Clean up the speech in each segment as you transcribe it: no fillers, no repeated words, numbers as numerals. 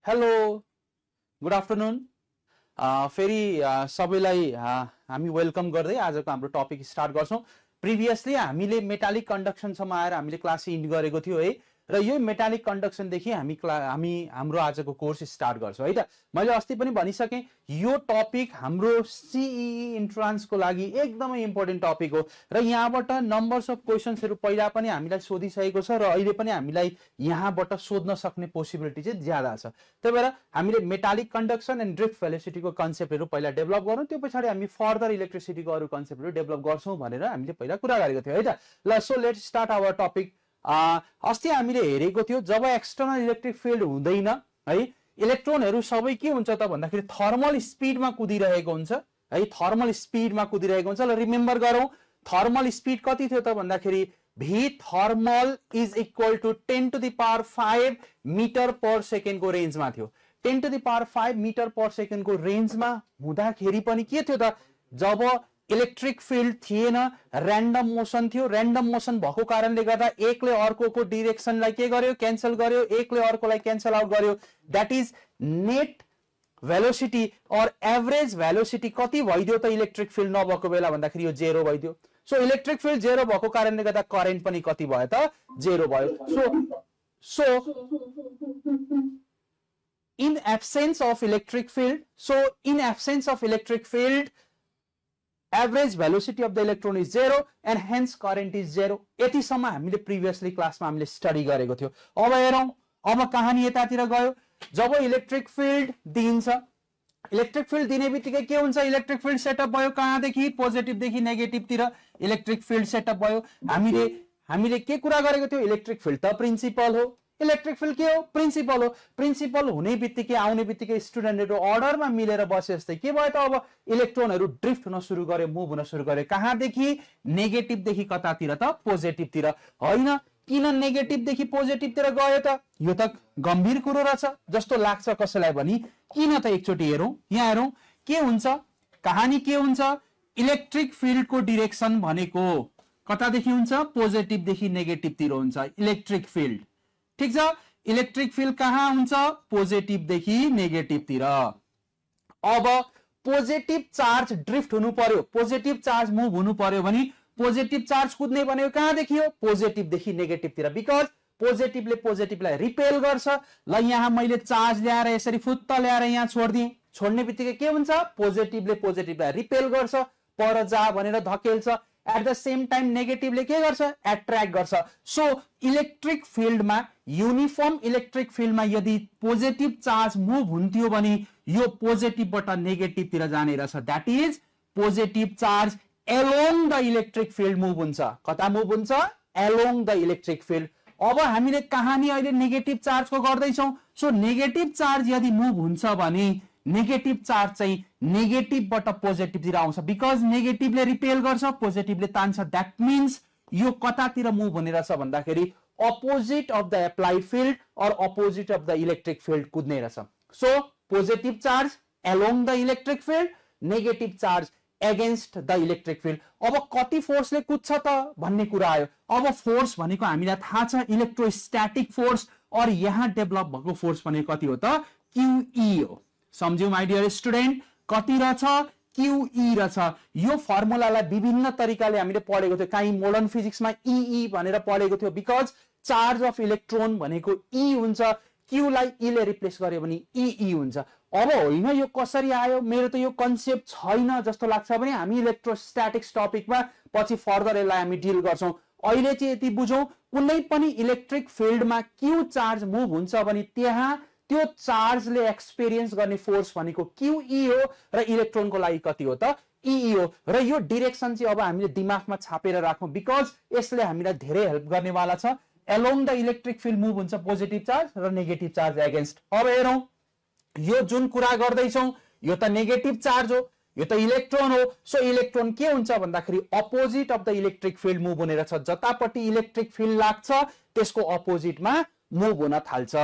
Hello good afternoon फेरि सबैलाई हामी वेलकम गर्दै आजको हाम्रो टपिक स्टार्ट गर्छौं। प्रिभियसली हामीले मेटालिक कन्डक्सनसम्म आएर हामीले क्लास इन्ड गरेको थियो है र यो मेटालिक कन्डक्सन देखि हामी हाम्रो आजको कोर्स स्टार्ट गर्छौं है त। मैले अस्ति पनि भनिसके यो टपिक हाम्रो सीईई इन्ट्रान्स को लागि एकदमै इम्पोर्टेन्ट टपिक हो र यहाँबाट नम्बर्स अफ क्वेशन्सहरु पहिला पनि हामीलाई सोधिसकेको छ र अहिले पनि हामीलाई यहाँबाट सोध्न सक्ने पोसिबिलिटी चाहिँ ज्यादा छ। त्यही भएर हामीले मेटालिक कन्डक्सन एन्ड ड्रिफ्ट भेलोसिटीको कन्सेप्टहरु पहिला डेभलप गरौँ, त्यो पछाडी हामी फर्दर इलेक्ट्रिसिटीको अरु कन्सेप्टहरु डेभलप गर्छौं भनेर हामीले पहिला कुरा गरेको थियो है त। ल so let's start our topic. अस्ति हामीले हेरेको थियो जब एक्सटर्नल इलेक्ट्रिक फिल्ड हुँदैन है इलेक्ट्रोनहरु सबै के हुन्छ त भन्दाखेरि थर्मल स्पीडमा कुदिरहेको हुन्छ है, थर्मल स्पीडमा कुदिरहेको हुन्छ। ल रिमेम्बर गरौँ थर्मल स्पीड कति थियो त भन्दाखेरि v thermal is equal to 10 to the power 5 metre per second को रेन्जमा थियो। 10 to the power 5 metre per second को रेन्जमा हुँदाखेरि पनि के थियो त, जब इलेक्ट्रिक फिल्ड थिएन, र्यान्डम मोसन थियो। र्यान्डम मोसन भएको कारणले गर्दा एकले अर्कोको डाइरेक्सनलाई के गर्यो, क्यान्सल गर्यो, एकले अर्कोलाई क्यान्सल आउट गर्यो। दैट इज नेट भेलोसिटी और एभरेज भेलोसिटी कति भइदियो त इलेक्ट्रिक फिल्ड नभएको बेला भन्दाखेरि यो जेरो भइदियो। सो इलेक्ट्रिक फिल्ड जेरो भएको कारणले गर्दा करेन्ट पनि कति भयो त, जेरो भयो। So in absence of electric field average velocity of the electron is zero and hence current is zero। यतिसम्म हामीले प्रिभियसली क्लासमा हामीले स्टडी गरेको थियो। अब हेरौं अब कहानी यतातिर गयो। जब इलेक्ट्रिक फिल्ड दिन्छ, इलेक्ट्रिक फिल्ड दिने बित्तिकै के हुन्छ, इलेक्ट्रिक फिल्ड सेटअप भयो कहाँदेखि, पोजिटिभ देखि नेगेटिभ तिर इलेक्ट्रिक फिल्ड सेटअप भयो। हामीले के कुरा गरेको थियो, इलेक्ट्रिक फिल्ड त प्रिन्सिपल हो, इलेक्ट्रिक फिल्ड के हो, प्रिन्सिपल हो। प्रिन्सिपल हुने बित्तिकै आउने बित्तिकै स्टुडेन्टहरु अर्डरमा मिलेर बसे जस्तै के भयो त, अब इलेक्ट्रोनहरु ड्रिफ्ट हुन सुरु गर्यो, मुभ हुन सुरु गर्यो। कहाँदेखि, नेगेटिभ देखि कतातिर त, पोजिटिभ तिर। हैन किन नेगेटिभ देखि पोजिटिभ तिर गयो त, यो त गम्भीर कुरो रहेछ जस्तो लाग्छ कसैलाई पनि। किन त एकचोटी हेरौं, यहाँ हेरौं के हुन्छ, कहानी के हुन्छ। इलेक्ट्रिक फिल्ड को डाइरेक्सन भनेको कतादेखि हुन्छ, पोजिटिभ देखि नेगेटिभ तिर हुन्छ इलेक्ट्रिक फिल्ड। ठीक छ, इलेक्ट्रिक फिल्ड कहाँ हुन्छ, पोजिटिभ देखि नेगेटिभ तिर। अब पोजिटिभ चार्ज ड्रिफ्ट हुनु पर्यो, पोजिटिभ चार्ज मुभ हुनु पर्यो भने पोजिटिभ चार्ज कुद्ने भनेको कहाँदेखि हो, पोजिटिभ देखि नेगेटिभ तिर। बिकज पोजिटिभले पोजिटिभलाई रिपेल गर्छ। ल यहाँ मैले चार्ज ल्याएर यसरी फुत्त ल्याएर यहाँ छोड्दिए, छोड्ने बित्तिकै के हुन्छ, पोजिटिभले पोजिटिभलाई रिपेल गर्छ, पर जा भनेर धकेल्छ। एट द सेम टाइम नेगेटिभले के गर्छ, एट्र्याक्ट गर्छ। सो इलेक्ट्रिक फिल्डमा, युनिफर्म इलेक्ट्रिक फिल्डमा यदि पोजिटिभ चार्ज मुभ हुन्थ्यो भने यो पोजिटिभबाट नेगेटिभ तिर जाने रहेछ। That is positive charge along the electric field move हुन्छ। कता मुभ हुन्छ, एलोङ द इलेक्ट्रिक फिल्ड। अब हामीले कहानी अहिले नेगेटिभ चार्जको गर्दैछौं। सो नेगेटिभ चार्ज यदि मुभ हुन्छ भने नेगेटिभ चार्ज चाहिँ नेगेटिभबाट पोजिटिभ तिर आउँछ। बिकज नेगेटिभले रिपेल गर्छ, पोजिटिभले तान्छ। दैट मीन्स यो कतातिर मुभ हुने रहेछ भन्दाखेरि opposite of the applied field or opposite of the electric field कुद्ने रहेछ। So positive charge along the electric field, negative charge against the electric field. अब कति फोर्सले कुद्छ त भन्ने कुरा आयो। अब फोर्स भनेको हामीलाई थाहा छ, इलेक्ट्रोस्ट्याटिक फोर्स, और यहाँ डेभलप भएको फोर्स भनेको कति हो त, क्यूई हो। सम्झ्यौ माइ डियर स्टुडेन्ट, कति रहेछ, क्यूई रहेछ। यो फर्मुलालाई विभिन्न तरिकाले हामीले पढेको थियो। काहीँ मोडर्न फिजिक्समा ई भनेर पढेको थियो। बिकज चार्ज अफ इलेक्ट्रोन भनेको ई हुन्छ, क्यूलाई ई ले रिप्लेस गर्यो भने ई हुन्छ। अब होइन यो कसरी आयो, मेरो त यो कन्सेप्ट छैन जस्तो लाग्छ भने हामी इलेक्ट्रोस्ट्याटिक्स टपिकमा पछि फर्दर यसलाई हामी डिल गर्छौं। अहिले चाहिँ यति बुझौं, कुनै पनि इलेक्ट्रिक फिल्डमा क्यू चार्ज मुभ हुन्छ भने त्यहाँ त्यो चार्जले एक्सपिरियन्स गर्ने फोर्स भनेको क्यूई हो र इलेक्ट्रोनको लागि कति हो त, ई हो। र यो डाइरेक्सन चाहिँ अब हामीले दिमागमा छापेर राखौं, बिकज यसले हामीलाई धेरै हेल्प गर्नेवाला छ। Along the electric field move हुन्छ पोजिटिभ चार्ज र नेगेटिभ चार्ज एगेन्स्ट। अब हेरौं यो जुन कुरा गर्दैछौं यो त नेगेटिभ चार्ज हो, यो त इलेक्ट्रोन हो। सो इलेक्ट्रोन के हुन्छ भन्दाखेरि opposite of the electric field move हुने रहेछ। जतापट्टि इलेक्ट्रिक फिल्ड लाग्छ त्यसको अपोजिटमा मुभ हुन थाल्छ।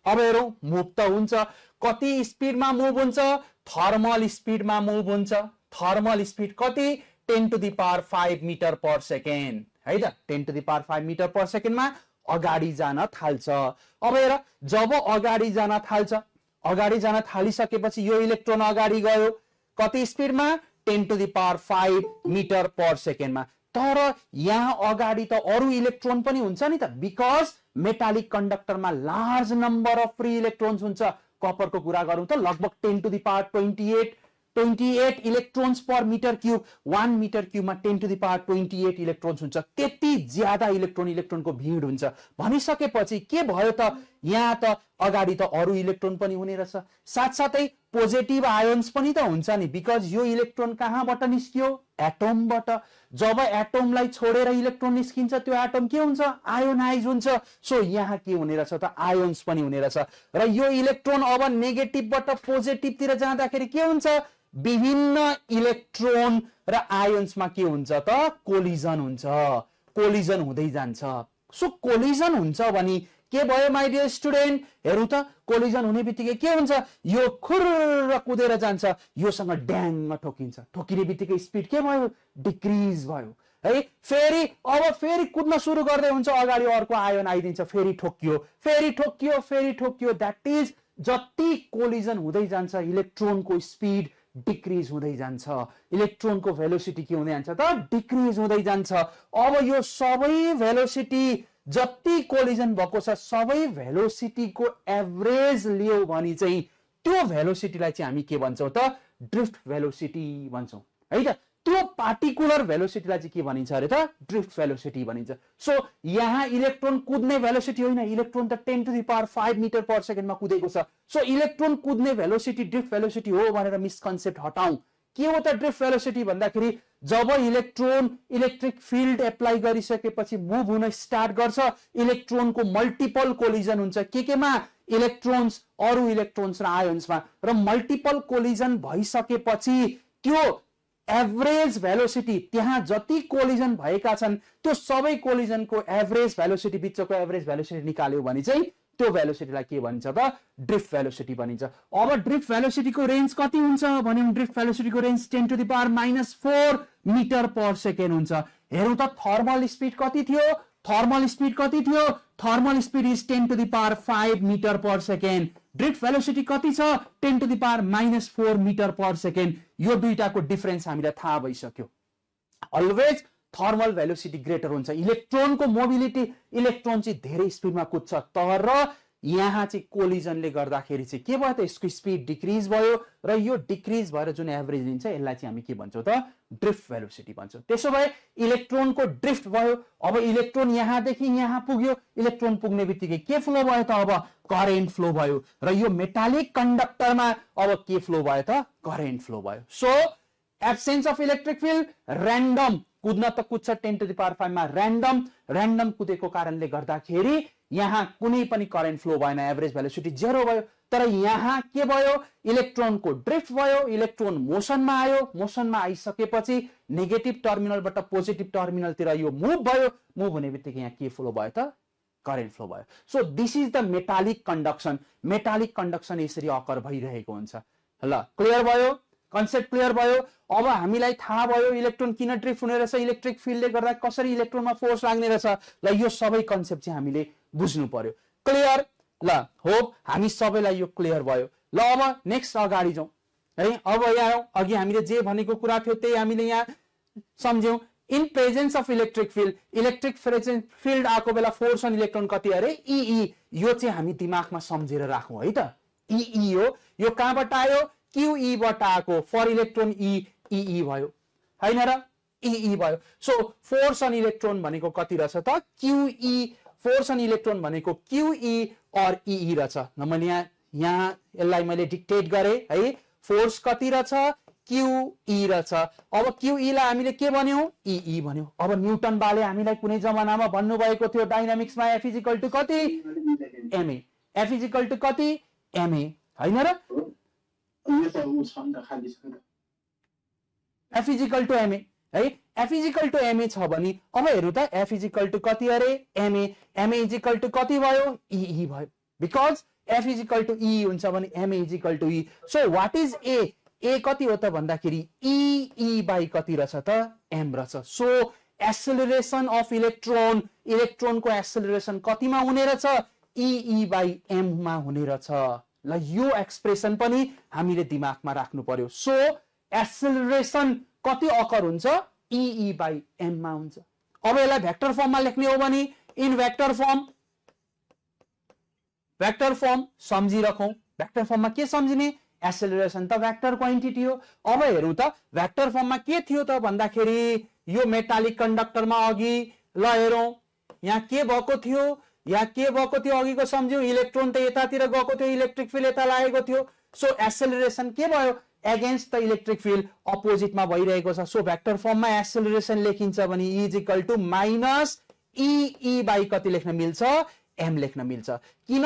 अब हेरौं मुभ त हुन्छ, कति स्पिडमा मुभ हुन्छ, थर्मल स्पिडमा मुभ हुन्छ। थर्मल स्पिड कति, 10 to the power 5 metre per second है त। 10 to the power 5 metre per सेकेन्डमा अगाडि जान थाल्छ। अब हेर जब अगाडि जान थाल्छ अगाडि जान थालिसकेपछि यो इलेक्ट्रोन अगाडि गयो कति स्पिडमा 10⁵ मिटर पर सेकेन्डमा। तर यहाँ अगाडि त अरु इलेक्ट्रोन पनि हुन्छ नि त, बिकज मेटालिक कन्डक्टरमा large number of free electrons हुन्छ। कपरको कुरा गरौँ त लगभग 10⁵28 electrons per metre cube, 1 metre क्यूबमा 10⁵28 इलेक्ट्रोन्स हुन्छ। त्यति ज्यादा इलेक्ट्रोनको भीड हुन्छ। भनिसकेपछि के भयो त, यहाँ त अगाडि त अरु इलेक्ट्रोन पनि हुने रहेछ, साथसाथै पोजिटिभ आयोन्स पनि त हुन्छ नि, बिकज यो इलेक्ट्रोन कहाँबाट निस्कियो, एटमबाट। जब एटमलाई छोडेर इलेक्ट्रोन निस्किन्छ त्यो एटम के हुन्छ, आयोनाइज हुन्छ। सो यहाँ के हुने रहेछ त, आयोन्स पनि हुने रहेछ। र यो इलेक्ट्रोन अब नेगेटिभबाट पोजिटिभतिर जाँदाखेरि के हुन्छ, विभिन्न इलेक्ट्रोन र आयोन्समा के हुन्छ त, कोलिजन हुन्छ, कोलिजन हुँदै जान्छ। सो कोलिजन हुन्छ भने के भयो माइ डियर स्टुडेन्ट, हेरौँ त कोलिजन हुने बित्तिकै के हुन्छ, यो खुर्र कुदेर जान्छ, योसँग ड्याङ ठोकिन्छ, ठोकिने बित्तिकै स्पिड के भयो, डिक्रिज भयो है। फेरि कुद्न सुरु गर्दै हुन्छ, अगाडि अर्को आयोन आइदिन्छ, फेरि ठोकियो। द्याट इज जति कोलिजन हुँदै जान्छ इलेक्ट्रोनको स्पिड डिक्रिज हुँदै जान्छ, इलेक्ट्रोनको भेलोसिटी के हुँदै जान्छ त, डिक्रिज हुँदै जान्छ। अब यो सबै भेलोसिटी जति कोलिजन भएको छ सबै भेलोसिटीको एभरेज लियो भने चाहिँ त्यो भेलोसिटीलाई चाहिँ हामी के भन्छौँ त, ड्रिफ्ट भेलोसिटी भन्छौँ है त। त्यो पार्टिकुलर भेलोसिटीलाई चाहिँ के भनिन्छ अरे त, ड्रिफ्ट भेलोसिटी भनिन्छ। सो यहाँ इलेक्ट्रोन कुद्ने भेलोसिटी होइन, इलेक्ट्रोन त 10⁵ मिटर पर सेकेन्डमा कुदेको छ। सो इलेक्ट्रोन कुद्ने भेलोसिटी ड्रिफ्ट भेलोसिटी हो भनेर मिसकन्सेप्ट हटाउँ। के हो त ड्रिफ्ट भेलोसिटी भन्दाखेरि, जब इलेक्ट्रोन इलेक्ट्रिक फिल्ड एप्लाई गरिसकेपछि मुभ हुन स्टार्ट गर्छ, इलेक्ट्रोनको मल्टिपल कोलिजन हुन्छ केमा, इलेक्ट्रोन्स, अरु इलेक्ट्रोन्स र आयोन्समा। र मल्टिपल कोलिजन भइसकेपछि त्यो एभरेज भेलोसिटी, त्यहाँ जति कोलिजन भएका छन् त्यो सबै कोलिजनको एभरेज भेलोसिटी, बिचको एभरेज भेलोसिटी निकाल्यो भने चाहिँ त्यो भेलोसिटीलाई के भनिन्छ त, ड्रिफ्ट भेलोसिटी भनिन्छ। अब ड्रिफ्ट भेलोसिटीको रेन्ज कति हुन्छ भने, ड्रिफ्ट भेलोसिटीको रेन्ज 10⁻⁴ मिटर पर सेकेन्ड हुन्छ। हेरौँ त थर्मल स्पिड कति थियो, thermal speed is 10⁵ metre per second. Drift velocity कति छ, 10⁻⁴ मिटर पर सेकेन्ड। यो दुईटाको डिफरेन्स हामीलाई थाहा भइसक्यो। अलवेज थर्मल भेलोसिटी ग्रेटर हुन्छ। इलेक्ट्रोनको मोबिलिटी, इलेक्ट्रोन चाहिँ धेरै स्पिडमा कुद्छ, तर यहाँ चाहिँ कोलिजनले गर्दाखेरि चाहिँ के भयो त, यसको स्पिड डिक्रिज भयो र यो डिक्रिज भएर जुन एभरेज दिन्छ यसलाई चाहिँ हामी के भन्छौँ त, ड्रिफ्ट भेलोसिटी भन्छौँ। त्यसो भए इलेक्ट्रोनको ड्रिफ्ट भयो। अब इलेक्ट्रोन यहाँदेखि यहाँ पुग्यो, इलेक्ट्रोन पुग्ने बित्तिकै के फ्लो भयो त, अब करेन्ट फ्लो भयो। र यो मेटालिक कन्डक्टरमा अब के फ्लो भयो त, करेन्ट फ्लो भयो। So absence of electric field, random कुद्न त कुद्छ 10⁵ मा, र्यान्डम कुदेको कारणले गर्दाखेरि यहाँ कुनै पनि करेन्ट फ्लो भएन, एभरेज भेलोसिटी 0 भयो। तर यहाँ के भयो, इलेक्ट्रोनको ड्रिफ्ट भयो, इलेक्ट्रोन मोसनमा आयो, मोसनमा आइसकेपछि नेगेटिभ टर्मिनलबाट पोजिटिभ टर्मिनलतिर यो मुभ भयो, मुभ हुने बित्तिकै यहाँ के फ्लो भयो त, करेन्ट फ्लो भयो। So this is the metallic conduction. Metallic conduction यसरी अकर भइरहेको हुन्छ। ल क्लियर भयो, कन्सेप्ट क्लियर भयो। अब हामीलाई थाहा भयो इलेक्ट्रोन किन ड्रिफ्ट हुने रहेछ, इलेक्ट्रिक फिल्डले गर्दा कसरी इलेक्ट्रोनमा फोर्स लाग्ने रहेछ। ल यो सबै कन्सेप्ट चाहिँ हामीले बुझ्नु पर्यो। क्लियर? ल होप हामी सबैलाई यो क्लियर भयो। ल अब नेक्स्ट अगाडि जाउँ है। अब यहाँ अघि हामीले जे भनेको कुरा थियो त्यही हामीले यहाँ सम्झ्यौँ। In presence of electric field आएको बेला फोर्स अन इलेक्ट्रोन कति अरे, ई। यो चाहिँ हामी दिमागमा सम्झेर राखौँ है त। ई हो, यो कहाँबाट आयो, क्यूई बाट आएको, फर इलेक्ट्रोन ई भयो हैन र, ई भयो। सो फोर्स अन इलेक्ट्रोन भनेको कति रहेछ त, क्यूई। फोर्स अन इलेक्ट्रोन भनेको क्यूई और ई रहेछ। न मैले यहाँ यसलाई मैले डिक्टेट गरे है। फोर्स कति रहेछ, क्यूई रहेछ। अब क्यूई लाई हामीले के भन्यौं, ई भन्यौं। अब न्यूटन बाले हामीलाई कुनै जमानामा भन्नु भएको थियो डाइनामिक्समा एफ इज इक्वल टु कति, MA. F is equal to कति, एमए हैन र। F is equal to MA है। F is equal to MA छ भने अब हेरौँ त, एफ इज इक्वल टु कति अरे, MA. MA is equal to कति भयो, ई भयो। Because F is equal to E हुन्छ भने MA is equal to E. So what is A, A कति हो त भन्दाखेरि ई बाई कति रहेछ त, एम रहेछ। सो एक्सेलरेसन अफ इलेक्ट्रोन, इलेक्ट्रोनको एक्सेलरेसन कतिमा हुने रहेछ, ई बाई एम मा हुने रहेछ। ल यो एक्सप्रेसन पनि हामीले दिमागमा राख्नु पर्यो सो एक्सेलरेसन कति अकर हुन्छ E/m मा हुन्छ अब यसलाई भेक्टर फर्ममा लेख्ने हो भने इन भेक्टर फर्म सम्झिराखौं भेक्टर फर्ममा के सम्झिने एक्सेलरेसन त भेक्टर क्वान्टिटी हो अब हेरौं त भेक्टर फर्ममा के थियो त भन्दाखेरि यो मेटालिक कन्डक्टरमा अघि ल हेरौं यहाँ के भएको थियो अघिको सम्झ्यौ इलेक्ट्रोन त यतातिर गएको थियो इलेक्ट्रिक फिल्ड यता लागेको थियो सो एक्सेलरेसन के भयो अगेन्स्ट द इलेक्ट्रिक फिल्ड अपोजिटमा भइरहेको छ सो भेक्टर फर्ममा एक्सेलरेसन लेखिन्छ भने E is equal to minus E by कति लेख्न मिल्छ m लेख्न मिल्छ किन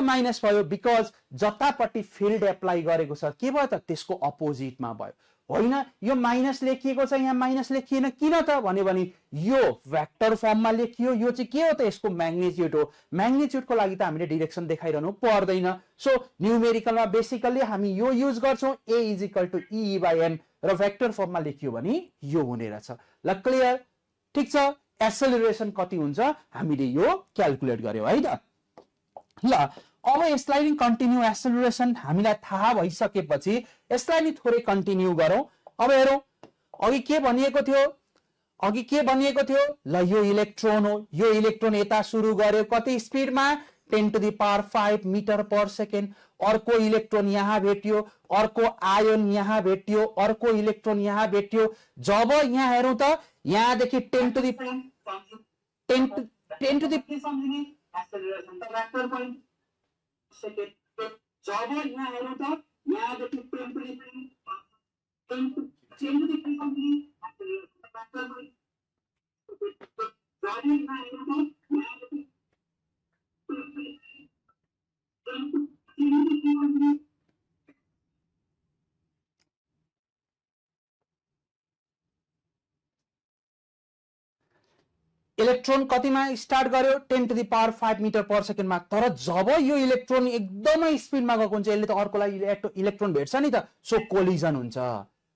माइनस भयो बिकज जतापट्टि फिल्ड एप्लाई गरेको छ के भयो त त्यसको अपोजिटमा भयो होइन यो माइनस लेखिएको छ यहाँ माइनस लेखिएन किन त भने यो भेक्टर फर्ममा लेखियो यो चाहिँ के हो त यसको म्याग्निट्युड हो म्याग्निट्युडको लागि त हामीले डाइरेक्सन देखाइरहनु पर्दैन सो न्यूमेरिकलमा बेसिकली हामी यो युज गर्छौं a is equal to E/m र भेक्टर फर्ममा लेखियो भने यो हुने रहेछ ल क्लियर ठीक छ एक्सेलरेसन कति हुन्छ हामीले यो क्याल्कुलेट गर्यौं है त ल अब यसलाई नि कन्टिन्यू एक्सेलरेसन हामीलाई थाहा भइसकेपछि यसलाई नि थोरै कन्टिन्यू गरौं अब हेरौं अघि के भनिएको थियो ल यो इलेक्ट्रोन हो यो इलेक्ट्रोन यता सुरु गर्यो कति स्पिडमा 10 to the power 5 metre per second अर्को इलेक्ट्रोन यहाँ भेट्यो अर्को आयोन यहाँ भेट्यो अर्को इलेक्ट्रोन यहाँ भेट्यो जब यहाँ हेरौं त यहाँदेखि 10 टु द सम्झिने एक्सेलरेसन त भेक्टर पोइन्ट सेकेन्ड जब यहाँ हेरौं त यहाँदेखि 10 टु द सम्झिने एक्सेलरेसन त भेक्टर पोइन्ट जब यहाँ हेरौं त यहाँदेखि इलेक्ट्रोन कतिमा स्टार्ट गर्यो 10 to the power 5 metre per सेकेन्डमा तर जब यो इलेक्ट्रोन एकदमै स्पिडमा गएको हुन्छ यसले त अर्कोलाई इलेक्ट्रोन भेट्छ नि त सो कोलिजन हुन्छ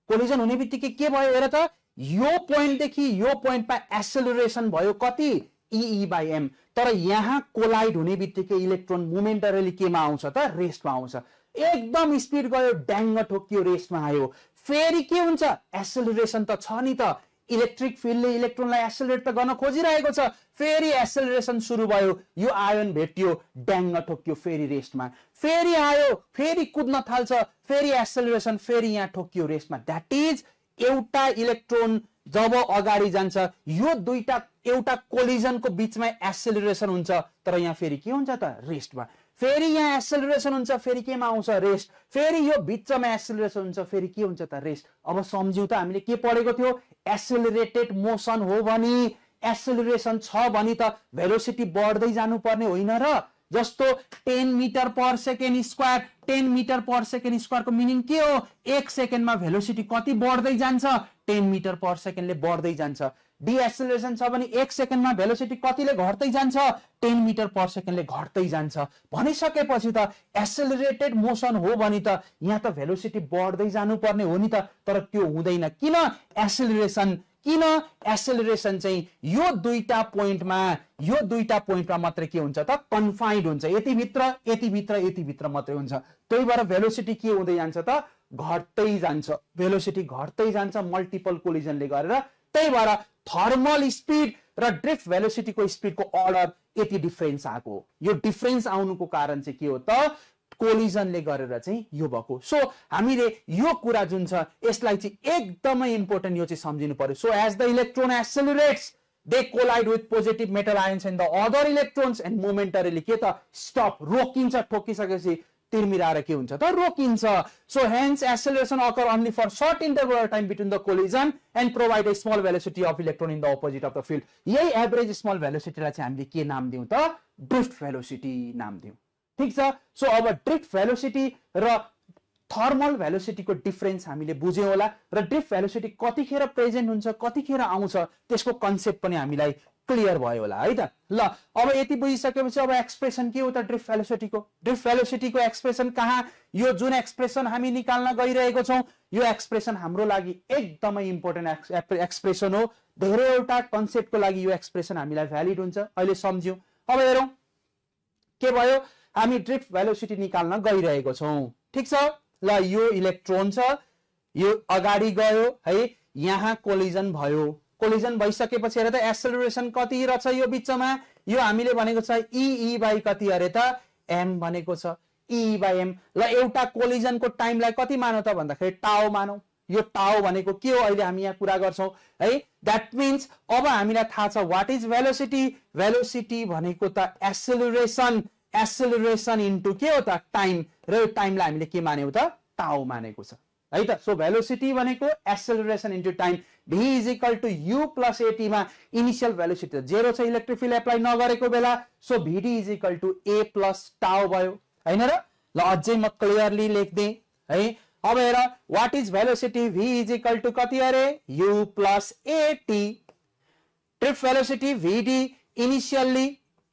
कोलिजन हुने बित्तिकै के भयो हेर त यो पोइन्ट देखि यो पोइन्टमा एक्सेलरेसन भयो कति E/m तर यहाँ कोलाइड हुने बित्तिकै इलेक्ट्रोन मोमेन्टरली केमा आउँछ त रेस्टमा आउँछ एकदम स्पिड गयो ड्याङ्ग ठोकियो रेस्टमा आयो फेरि के हुन्छ एक्सेलरेसन त छ नि त इलेक्ट्रिक फिल्डले इलेक्ट्रोनलाई एक्सेलरेट त गर्न खोजिरहेको छ फेरि एक्सेलरेसन सुरु भयो यो आयोन भेट्यो ड्याङ्ग ठोक्यो फेरि रेस्टमा फेरि आयो फेरि कुद्न थाल्छ फेरि एक्सेलरेसन फेरि यहाँ ठोक्यो रेस्टमा दैट इज एउटा इलेक्ट्रोन जब अगाडि जान्छ यो दुईटा एउटा कोलिजनको बीचमा एक्सेलरेसन हुन्छ तर यहाँ फेरि के हुन्छ त रेस्टमा फेरि यहाँ एक्सेलरेसन हुन्छ फेरि केमा आउँछ रेस्ट फेरि यो बीचमा एक्सेलरेसन हुन्छ फेरि के हुन्छ त रेस्ट अब सम्झ्यौ त हामीले के पढेको थियो एक्सेलरेटेड मोसन हो भने एक्सेलरेसन छ भने त भेलोसिटी बढ्दै जानु पर्ने होइन र जस्तो 10 metre per second square 10 metre per second square को मिनिङ के हो 1 सेकेन्डमा भेलोसिटी कति बढ्दै जान्छ 10 मिटर पर सेकेन्डले बढ्दै जान्छ डिएक्सेलरेसन छ भने 1 सेकेन्डमा भेलोसिटी कतिले घट्दै जान्छ 10 मिटर पर सेकेन्डले घट्दै जान्छ भनिसकेपछि त एक्सेलरेटेड मोसन हो भने त यहाँ त भेलोसिटी बढ्दै जानु पर्ने हो नि त तर त्यो हुँदैन किन एक्सेलरेसन चाहिँ यो दुईटा पोइन्टमा मात्र के हुन्छ त कन्फाइन्ड हुन्छ यति भित्र मात्रै हुन्छ त्यही भएर भेलोसिटी के हुँदै जान्छ त घट्दै जान्छ भेलोसिटी घट्दै जान्छ मल्टिपल कोलिजनले गरेर त्यही भएर थर्मल स्पिड र ड्रिफ्ट भेलोसिटीको स्पिडको अर्डर यति डिफरेन्स आएको यो डिफरेन्स आउनुको कारण चाहिँ के हो त कोलिजनले गरेर चाहिँ यो भएको सो हामीले यो कुरा जुन छ यसलाई चाहिँ एकदमै इम्पोर्टेन्ट यो चाहिँ सम्झिनु पर्यो so as the electron accelerates they collide with positive metal ions and the other electrons and momentarily के त स्टप रोकिन्छ ठोकिसकेपछि तिरमिराएर के हुन्छ त रोकिन्छ so hence acceleration occur only for short interval time between the collision and provide a small velocity of electron in the opposite of the field यही average small भेलोसिटीलाई चाहिँ हामीले के नाम दिउँ त ड्रिफ्ट भेलोसिटी नाम दिउँ ठीक छ सो अब ड्रिफ्ट भेलोसिटी र थर्मल भेलोसिटीको डिफरेन्स हामीले बुझ्यौं होला र ड्रिफ्ट भेलोसिटी कतिखेर प्रेजेन्ट हुन्छ कतिखेर आउँछ त्यसको कन्सेप्ट पनि हामीलाई क्लियर भयो होला है त ल अब यति बुझिसकेपछि अब एक्सप्रेसन के हो त ड्रिफ्ट भेलोसिटीको एक्सप्रेसन कहाँ यो जुन एक्सप्रेसन हामी निकाल्न गइरहेको छौं यो एक्सप्रेसन हाम्रो लागि एकदमै इम्पोर्टेन्ट एक्सप्रेसन हो धेरैवटा कन्सेप्टको लागि यो एक्सप्रेसन हामीलाई भ्यालिड हुन्छ अहिले सम्झ्यौं अब हेरौं के भयो हामी ड्रिफ्ट भेलोसिटी निकाल्न गइरहेको छौं ठीक छ ल यो इलेक्ट्रोन छ यो अगाडि गयो है यहाँ कोलिजन भयो कोलिजन भइसकेपछि हेर त एक्सेलरेसन कति रहेछ यो बिचमा यो हामीले भनेको छ ई बाइ कति अरे त m भनेको छ ई बाइ m ल एउटा कोलिजनको टाइमलाई कति मानौ त भन्दाखेरि टाउ मानौ यो टाउ भनेको के हो अहिले हामी यहाँ कुरा गर्छौं है दैट मीन्स अब हामीलाई थाहा छ व्हाट इज भेलोसिटी भेलोसिटी भनेको त एक्सेलरेसन इन्टु के हो त टाइम र यो टाइमलाई हामीले के मान्यौ त टाउ मानेको छ है त सो भेलोसिटी भनेको acceleration into time v is equal to u plus at मा इनिशियल भेलोसिटी त 0 छ इलेक्ट्रिक फिल्ड एप्लाई नगरेको बेला so vd is equal to a plus tau भयो हैन र ल अझै म क्लियरली लेख्दै है अब हेर what is velocity v is equal to कति अरे u plus at drift velocity vd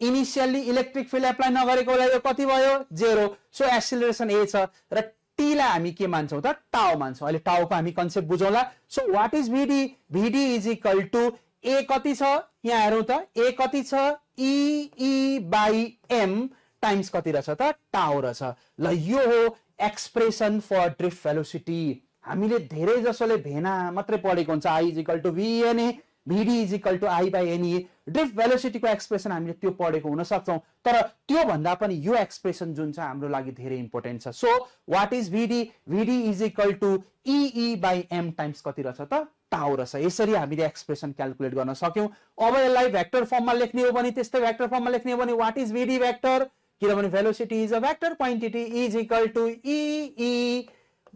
initially electric field apply नगरेको बेला यो कति भयो 0 सो एक्सेलरेसन a छ र t लाई हामी के मान्छौं त टाउ मान्छौं अहिले टाउको हामी कन्सेप्ट बुझौला so what is vd is equal to a कति छ यहाँ हेरौं त a कति छ e बाइ m टाइम्स कति रहेछ त टाउ रहेछ ल यो हो एक्सप्रेसन फर ड्रिफ्ट भेलोसिटी हामीले धेरै जसोले भेना मात्रै पढेको हुन्छ i is equal to vna vd is equal to i by na drift velocity को एक्सप्रेसन हामीले त्यो पढेको हुन सक्छौं तर त्यो भन्दा पनि यो एक्सप्रेसन जुन छ हाम्रो लागि धेरै इम्पोर्टेन्ट छ so what is vd is equal to e by m times कति रहेछ त टाउ रहेछ यसरी हामीले एक्सप्रेसन क्याल्कुलेट गर्न सक्यौं अब यसलाई भेक्टर फर्ममा लेख्ने हो भने त्यस्तै भेक्टर फर्ममा लेख्ने हो भने व्हाट इज vd भेक्टर किनभने velocity is a vector quantity is equal to e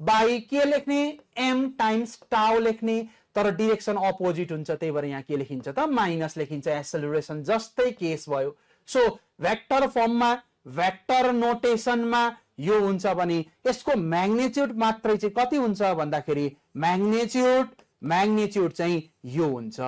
by के लेख्ने m टाइम्स टाउ लेख्ने तर डाइरेक्सन अपोजिट हुन्छ त्यही भएर यहाँ के लेखिन्छ त माइनस लेखिन्छ एक्सेलरेसन जस्तै केस भयो सो भेक्टर फर्ममा भेक्टर नोटेसनमा यो हुन्छ भने यसको म्याग्निट्युड मात्रै चाहिँ कति हुन्छ भन्दाखेरि म्याग्निट्युड चाहिँ यो हुन्छ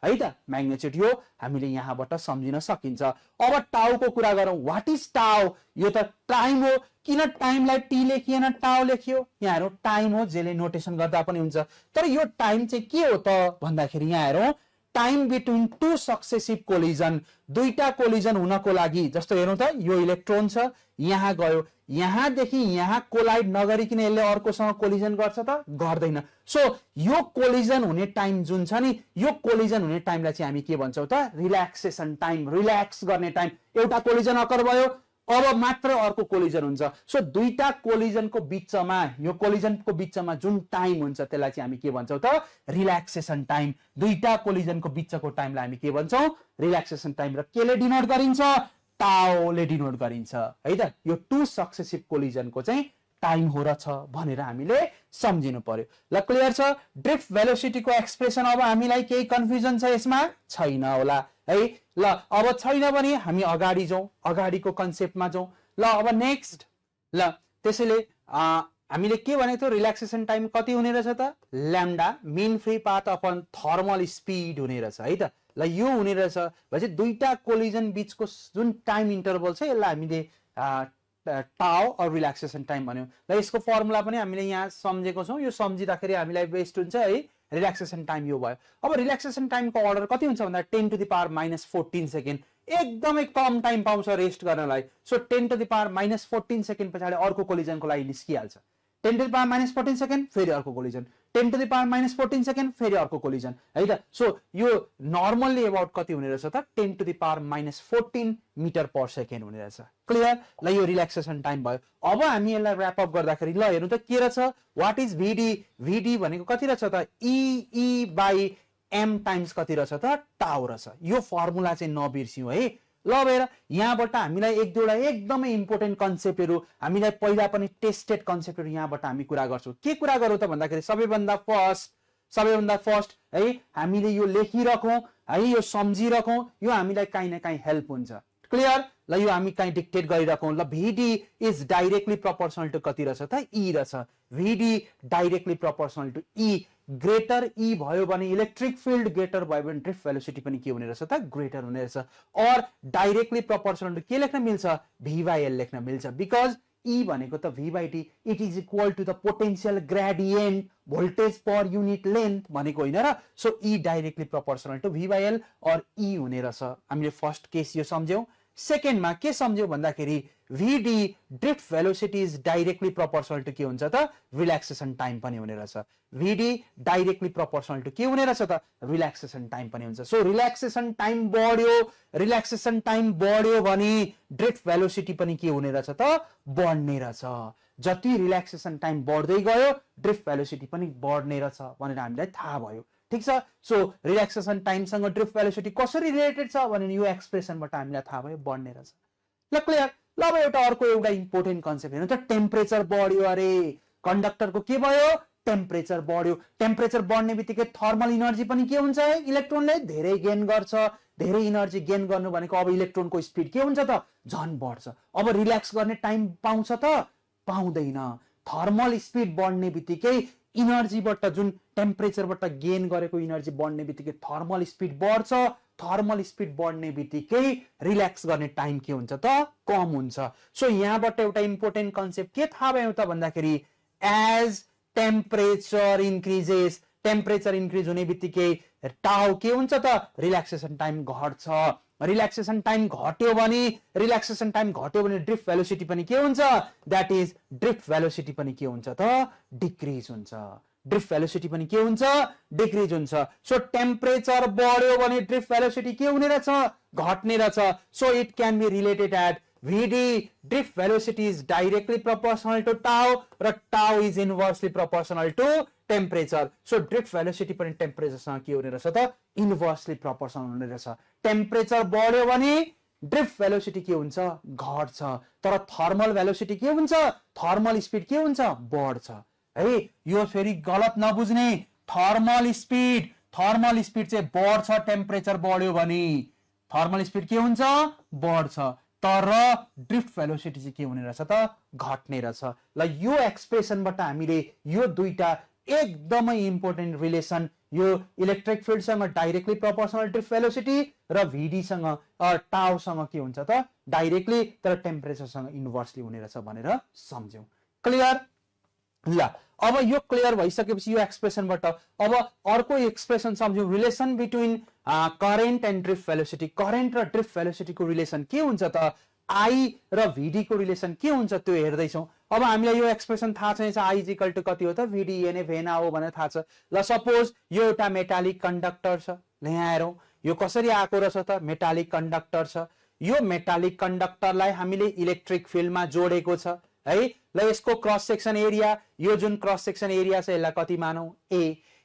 है त म्याग्निट्युड यो हामीले यहाँबाट सम्झिन सकिन्छ अब टाउको कुरा गरौँ व्हाट इज टाउ यो त टाइम हो किन टाइमलाई टी लेखिएन टाउ लेखियो यहाँ हेरौँ टाइम हो जेले नोटेसन गर्दा पनि हुन्छ तर यो टाइम चाहिँ के हो त भन्दाखेरि यहाँ हेरौँ time between two successive collision दुईटा कोलिजन हुनको लागि जस्तो हेरौँ त यो इलेक्ट्रोन छ यहाँ गयो यहाँदेखि यहाँ कोलाइड नगरिकन यसले अर्कोसँग कोलिजन गर्छ त गर्दैन सो यो कोलिजन हुने टाइम जुन छ नि यो कोलिजन हुने टाइमलाई चाहिँ हामी के भन्छौं त रिल्याक्सेसन टाइम रिल्याक्स गर्ने टाइम एउटा कोलिजन अकर भयो अब मात्र अर्को कोलिजन हुन्छ सो दुईटा कोलिजनको बीचमा यो कोलिजनको बीचमा जुन टाइम हुन्छ त्यसलाई चाहिँ हामी के भन्छौं त रिल्याक्सेसन टाइम दुईटा कोलिजनको बीचको टाइमलाई हामी के भन्छौं रिल्याक्सेसन टाइम र केले डिनोट गरिन्छ टाउले डिनोट गरिन्छ है त यो टु सक्सेसिभ कोलिजनको चाहिँ टाइम हो र छ भनेर हामीले सम्झिनु पर्यो ल क्लियर छ ड्रिफ्ट भेलोसिटीको एक्सप्रेसन अब हामीलाई केही कन्फ्युजन छ यसमा छैन होला है ल अब छैन भने हामी अगाडि जाउँ अगाडिको कन्सेप्टमा जाउँ ल अब नेक्स्ट ल त्यसैले हामीले के भनेको थियो रिल्याक्सेसन टाइम कति हुने रहेछ त lambda mean free path upon thermal speed हुने रहेछ है त ल यो हुने रहेछ भनेपछि दुईटा कोलिजन बीचको जुन टाइम इन्टरभल छ यसलाई हामीले टाउ और रिल्याक्सेसन टाइम भन्यौं ल यसको फर्मुला पनि हामीले यहाँ सम्झेको छौं यो सम्झिदाखेरि हामीलाई बेस्ट हुन्छ है रिल्याक्सेसन टाइम यो भयो अब रिल्याक्सेसन टाइमको अर्डर कति हुन्छ भन्दा 10 टु द पावर -14 सेकेन्ड एकदमै कम टाइम पाउँछ रेस्ट गर्नलाई so 10 to the power -14 second पछाडी अर्को कोलिजनको लागि निस्किहाल्छ 10 टु द पावर -14 सेकेन्ड फेरि अर्को collision 10 to the power -14 second फेरि अर्को कोलिजन है त सो यो नर्मल्ली अबाउट कति हुने रहेछ त 10 to the power -14 metre per second हुने रहेछ क्लियर ल यो रिल्याक्सेसन टाइम भयो अब हामी यसलाई र्याप अप गर्दाखेरि ल हेर्नु त के रहेछ व्हाट इज vd भनेको कति रहेछ त e बाइ m टाइम्स कति रहेछ त टाउ रहेछ यो फर्मुला चाहिँ नबिर्सियौ है ल हेर यहाँबाट हामीलाई एक दुईवटा एकदमै इम्पोर्टेन्ट कन्सेप्टहरु हामीलाई पहिला पनि टेस्टेड कन्सेप्टहरु यहाँबाट हामी कुरा गर्छौं के कुरा गरौँ त भन्दाखेरि सबैभन्दा फर्स्ट है हामीले यो लेखिरखौं है यो सम्झिरखौं यो हामीलाई काहीँ न काहीँ हेल्प हुन्छ क्लियर ल यो हामी काहीँ डिक्टेट गरिरखौं ल vd is directly proportional to कति रहेछ त e रहेछ vd directly proportional to e greater e भयो भने इलेक्ट्रिक फिल्ड ग्रेटर भयो भने ड्रिफ्ट भेलोसिटी पनि के हुने रहेछ त ग्रेटर हुने रहेछ और डाइरेक्टली प्रोपोर्शनल टु के लेख्न मिल्छ v/l लेख्न मिल्छ बिकज e भनेको त v/t it is equal to the potential gradient voltage per unit length भनेको हैन र so e directly proportional to v/l और e हुने रहेछ हामीले फर्स्ट केस यो सम्झ्यौ सेकेन्डमा के सम्झ्यौ भन्दाखेरि VD drift velocity is directly proportional to के हुन्छ त रिल्याक्सेसन टाइम पनि हुने रहेछ VD डाइरेक्टली प्रोपोर्सनल टु के हुने रहेछ त रिल्याक्सेसन टाइम पनि हुन्छ सो रिल्याक्सेसन टाइम बढ्यो भने ड्रिफ्ट भेलोसिटी पनि के हुने रहेछ त बढ्ने रहेछ जति रिल्याक्सेसन टाइम बढ्दै गयो ड्रिफ्ट भेलोसिटी पनि बढ्ने रहेछ भनेर हामीलाई थाहा भयो ठीक छ सो रिल्याक्सेसन टाइम सँग ड्रिफ्ट भेलोसिटी कसरी रिलेटेड छ भने यो एक्सप्रेसनबाट हामीलाई थाहा भयो बढ्ने रहेछ ल क्लियर ल अब एउटा अर्को एउटा इम्पोर्टेन्ट कन्सेप्ट हेर्नु त टेम्परेचर बढ्यो अरे कन्डक्टरको के भयो टेम्परेचर बढ्यो टेम्परेचर बढ्ने बित्तिकै थर्मल इनर्जी पनि के हुन्छ इलेक्ट्रोनले धेरै गेन गर्छ धेरै इनर्जी गेन गर्नु भनेको अब इलेक्ट्रोनको स्पिड के हुन्छ त झन बढ्छ अब रिल्याक्स गर्ने टाइम पाउँछ त पाउँदैन थर्मल स्पिड बढ्ने बित्तिकै इनर्जीबाट जुन टेम्परेचरबाट गेन गरेको इनर्जी बढ्ने बित्तिकै थर्मल स्पिड बढ्छ थर्मल स्पिड बढ्ने बित्तिकै रिल्याक्स गर्ने टाइम के हुन्छ त कम हुन्छ सो यहाँबाट एउटा इम्पोर्टेन्ट कन्सेप्ट के थाहा भयो त भन्दाखेरि एज टेम्परेचर इन्क्रिज हुने बित्तिकै टाउ के हुन्छ त रिल्याक्सेसन टाइम घट्छ रिल्याक्सेसन टाइम घट्यो भने ड्रिफ्ट भेलोसिटी पनि के हुन्छ दैट इज ड्रिफ्ट भेलोसिटी पनि के हुन्छ त डिक्रिज हुन्छ ड्रिफ्ट भेलोसिटी पनि के हुन्छ डिक्रिज हुन्छ सो टेम्परेचर बढ्यो भने ड्रिफ्ट भेलोसिटी के हुने रहेछ घट्ने रहेछ so it can be related at VD drift velocity is directly proportional to tau र tau is inversely proportional to temperature so drift velocity पनि टेम्परेचर सँग के हुने रहेछ त इन्भर्सली प्रोपोर्सनल हुने रहेछ टेम्परेचर बढ्यो भने ड्रिफ्ट भेलोसिटी के हुन्छ घट्छ तर थर्मल भेलोसिटी के हुन्छ थर्मल स्पिड के हुन्छ बढ्छ है यो फेरि गलत नबुझ्ने थर्मल स्पिड चाहिँ बढ्छ टेम्परेचर बढ्यो भने थर्मल स्पिड के हुन्छ बढ्छ तर ड्रिफ्ट भेलोसिटी चाहिँ के हुने रहेछ त घट्ने रहेछ ल यो एक्सप्रेसनबाट हामीले यो दुईटा एकदमै इम्पोर्टेन्ट रिलेसन यो इलेक्ट्रिक फिल्डसँग डाइरेक्टली प्रोपोर्सनल ड्रिफ्ट भेलोसिटी र VD सँग टाउ सँग के हुन्छ त डाइरेक्टली तर टेम्परेचरसँग इन्भर्सली हुने रहेछ भनेर सम्झ्यौ क्लियर ल अब यो क्लियर भइसकेपछि यो एक्सप्रेसनबाट अब अर्को एक्सप्रेसन सम्झ्यौ relation between current and drift velocity current र ड्रिफ्ट भेलोसिटीको रिलेसन के हुन्छ त I र VD को रिलेसन के हुन्छ त्यो हेर्दैछौँ अब हामीलाई यो एक्सप्रेसन थाहा छैन I इज इक्वल टु कति हो त VD एन भेना हो भनेर थाहा छ ल सपोज यो एउटा मेटालिक कन्डक्टर छ ल यहाँ हेरौँ यो कसरी आएको रहेछ त मेटालिक कन्डक्टर छ यो मेटालिक कन्डक्टरलाई हामीले इलेक्ट्रिक फिल्डमा जोडेको छ है ल यसको क्रस सेक्सन एरिया यो जुन क्रस सेक्सन एरिया छ यसलाई कति मानौ A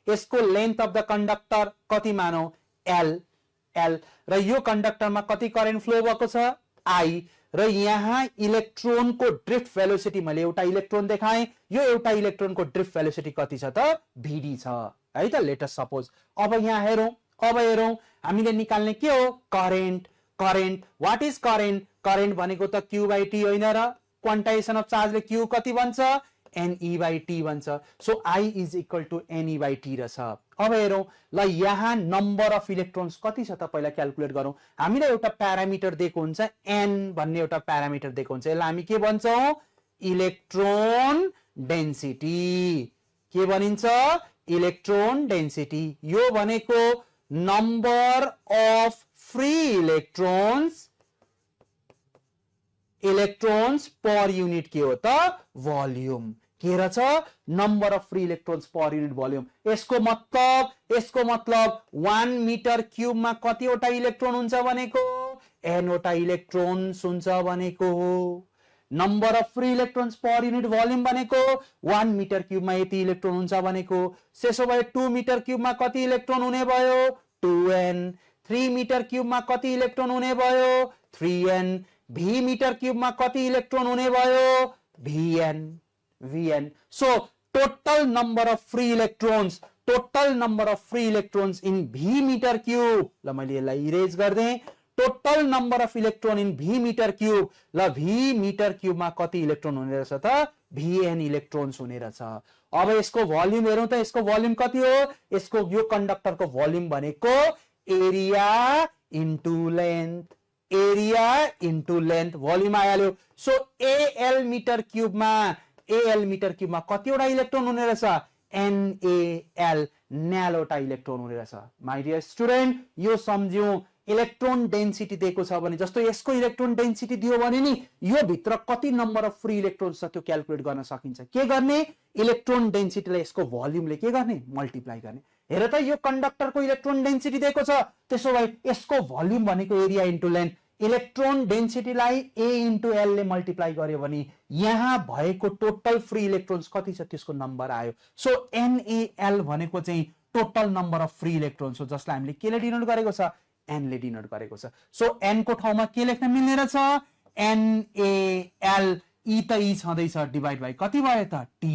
यसको लेन्थ अफ द कन्डक्टर कति मानौ L र यो कन्डक्टरमा कति करेन्ट फ्लो भएको छ I र यहाँ इलेक्ट्रोनको ड्रिफ्ट भेलोसिटी मैले एउटा इलेक्ट्रोन देखाएँ यो एउटा इलेक्ट्रोनको ड्रिफ्ट भेलोसिटी कति छ त VD छ है त लेटेस्ट सपोज अब यहाँ हेरौँ हामीले निकाल्ने के हो करेन्ट व्हाट इज करेन्ट भनेको त Q/T होइन र क्वान्टाइजेसन अफ चार्जले Q कति बन्छ NE/T बन्छ so I is equal to NE/T रहेछ अब हेरौँ ल यहाँ नम्बर अफ इलेक्ट्रोन्स कति छ त पहिला क्याल्कुलेट गरौँ हामीलाई एउटा प्यारामिटर दिएको हुन्छ N भन्ने एउटा प्यारामिटर दिएको हुन्छ यसलाई हामी के भन्छौँ इलेक्ट्रोन डेन्सिटी के भनिन्छ इलेक्ट्रोन डेन्सिटी यो भनेको number of free electrons per unit के हो त भोल्युम के रहेछ number of free electrons per unit volume यसको मतलब 1 मिटर क्यूबमा कतिवटा इलेक्ट्रोन हुन्छ भनेको n वटा इलेक्ट्रोन्स हुन्छ भनेको number of free electrons per unit volume भनेको 1 मिटर क्यूबमा यति इलेक्ट्रोन हुन्छ भनेको त्यसो भए 2 मिटर क्यूबमा कति इलेक्ट्रोन हुने भयो 2n 3 मिटर क्यूबमा कति इलेक्ट्रोन हुने भयो 3n v मिटर क्यूबमा कति इलेक्ट्रोन हुने भयो vn so total number of free electrons in v meter cube ल मैले यसलाई इरेज गर्दै total number of electron in v meter cube ल v meter cube मा कति इलेक्ट्रोन हुने रहेछ त vn इलेक्ट्रोन्स हुने रहेछ अब यसको भोल्युम हेरौँ त यसको भोल्युम कति हो यसको यो कन्डक्टरको भोल्युम भनेको एरिया इन्टु लेन्थ भोल्युम आइहाल्यो सो AL मिटर क्यूबमा कतिवटा इलेक्ट्रोन हुने रहेछ NaL न्यालोटा इलेक्ट्रोन हुने रहेछ माय डियर स्टुडेन्ट यो सम्झ्यौ इलेक्ट्रोन डेन्सिटी दिएको छ भने जस्तो यसको इलेक्ट्रोन डेन्सिटी दियो भने नि यो भित्र कति नम्बर अफ फ्री इलेक्ट्रोन्स छ त्यो क्याल्कुलेट गर्न सकिन्छ के गर्ने इलेक्ट्रोन डेन्सिटीलाई यसको भोल्युमले के गर्ने मल्टिप्लाई गर्ने हेर त यो कन्डक्टरको इलेक्ट्रोन डेन्सिटी दिएको छ त्यसो भए यसको भोल्युम भनेको एरिया इन्टु लेन्थ इलेक्ट्रोन डेन्सिटीलाई a इन्टु l ले मल्टिप्लाई गर्यो भने यहाँ भएको टोटल फ्री इलेक्ट्रोन्स कति छ त्यसको नम्बर आयो सो NaL भनेको चाहिँ total number of free electrons हो जसलाई हामीले केले डिनोट गरेको छ n ले डिनोट गरेको छ सो n को ठाउँमा के लेख्न मिल्ने रहेछ NaL e त e छँदैछ डिभाइड बाइ कति भयो त t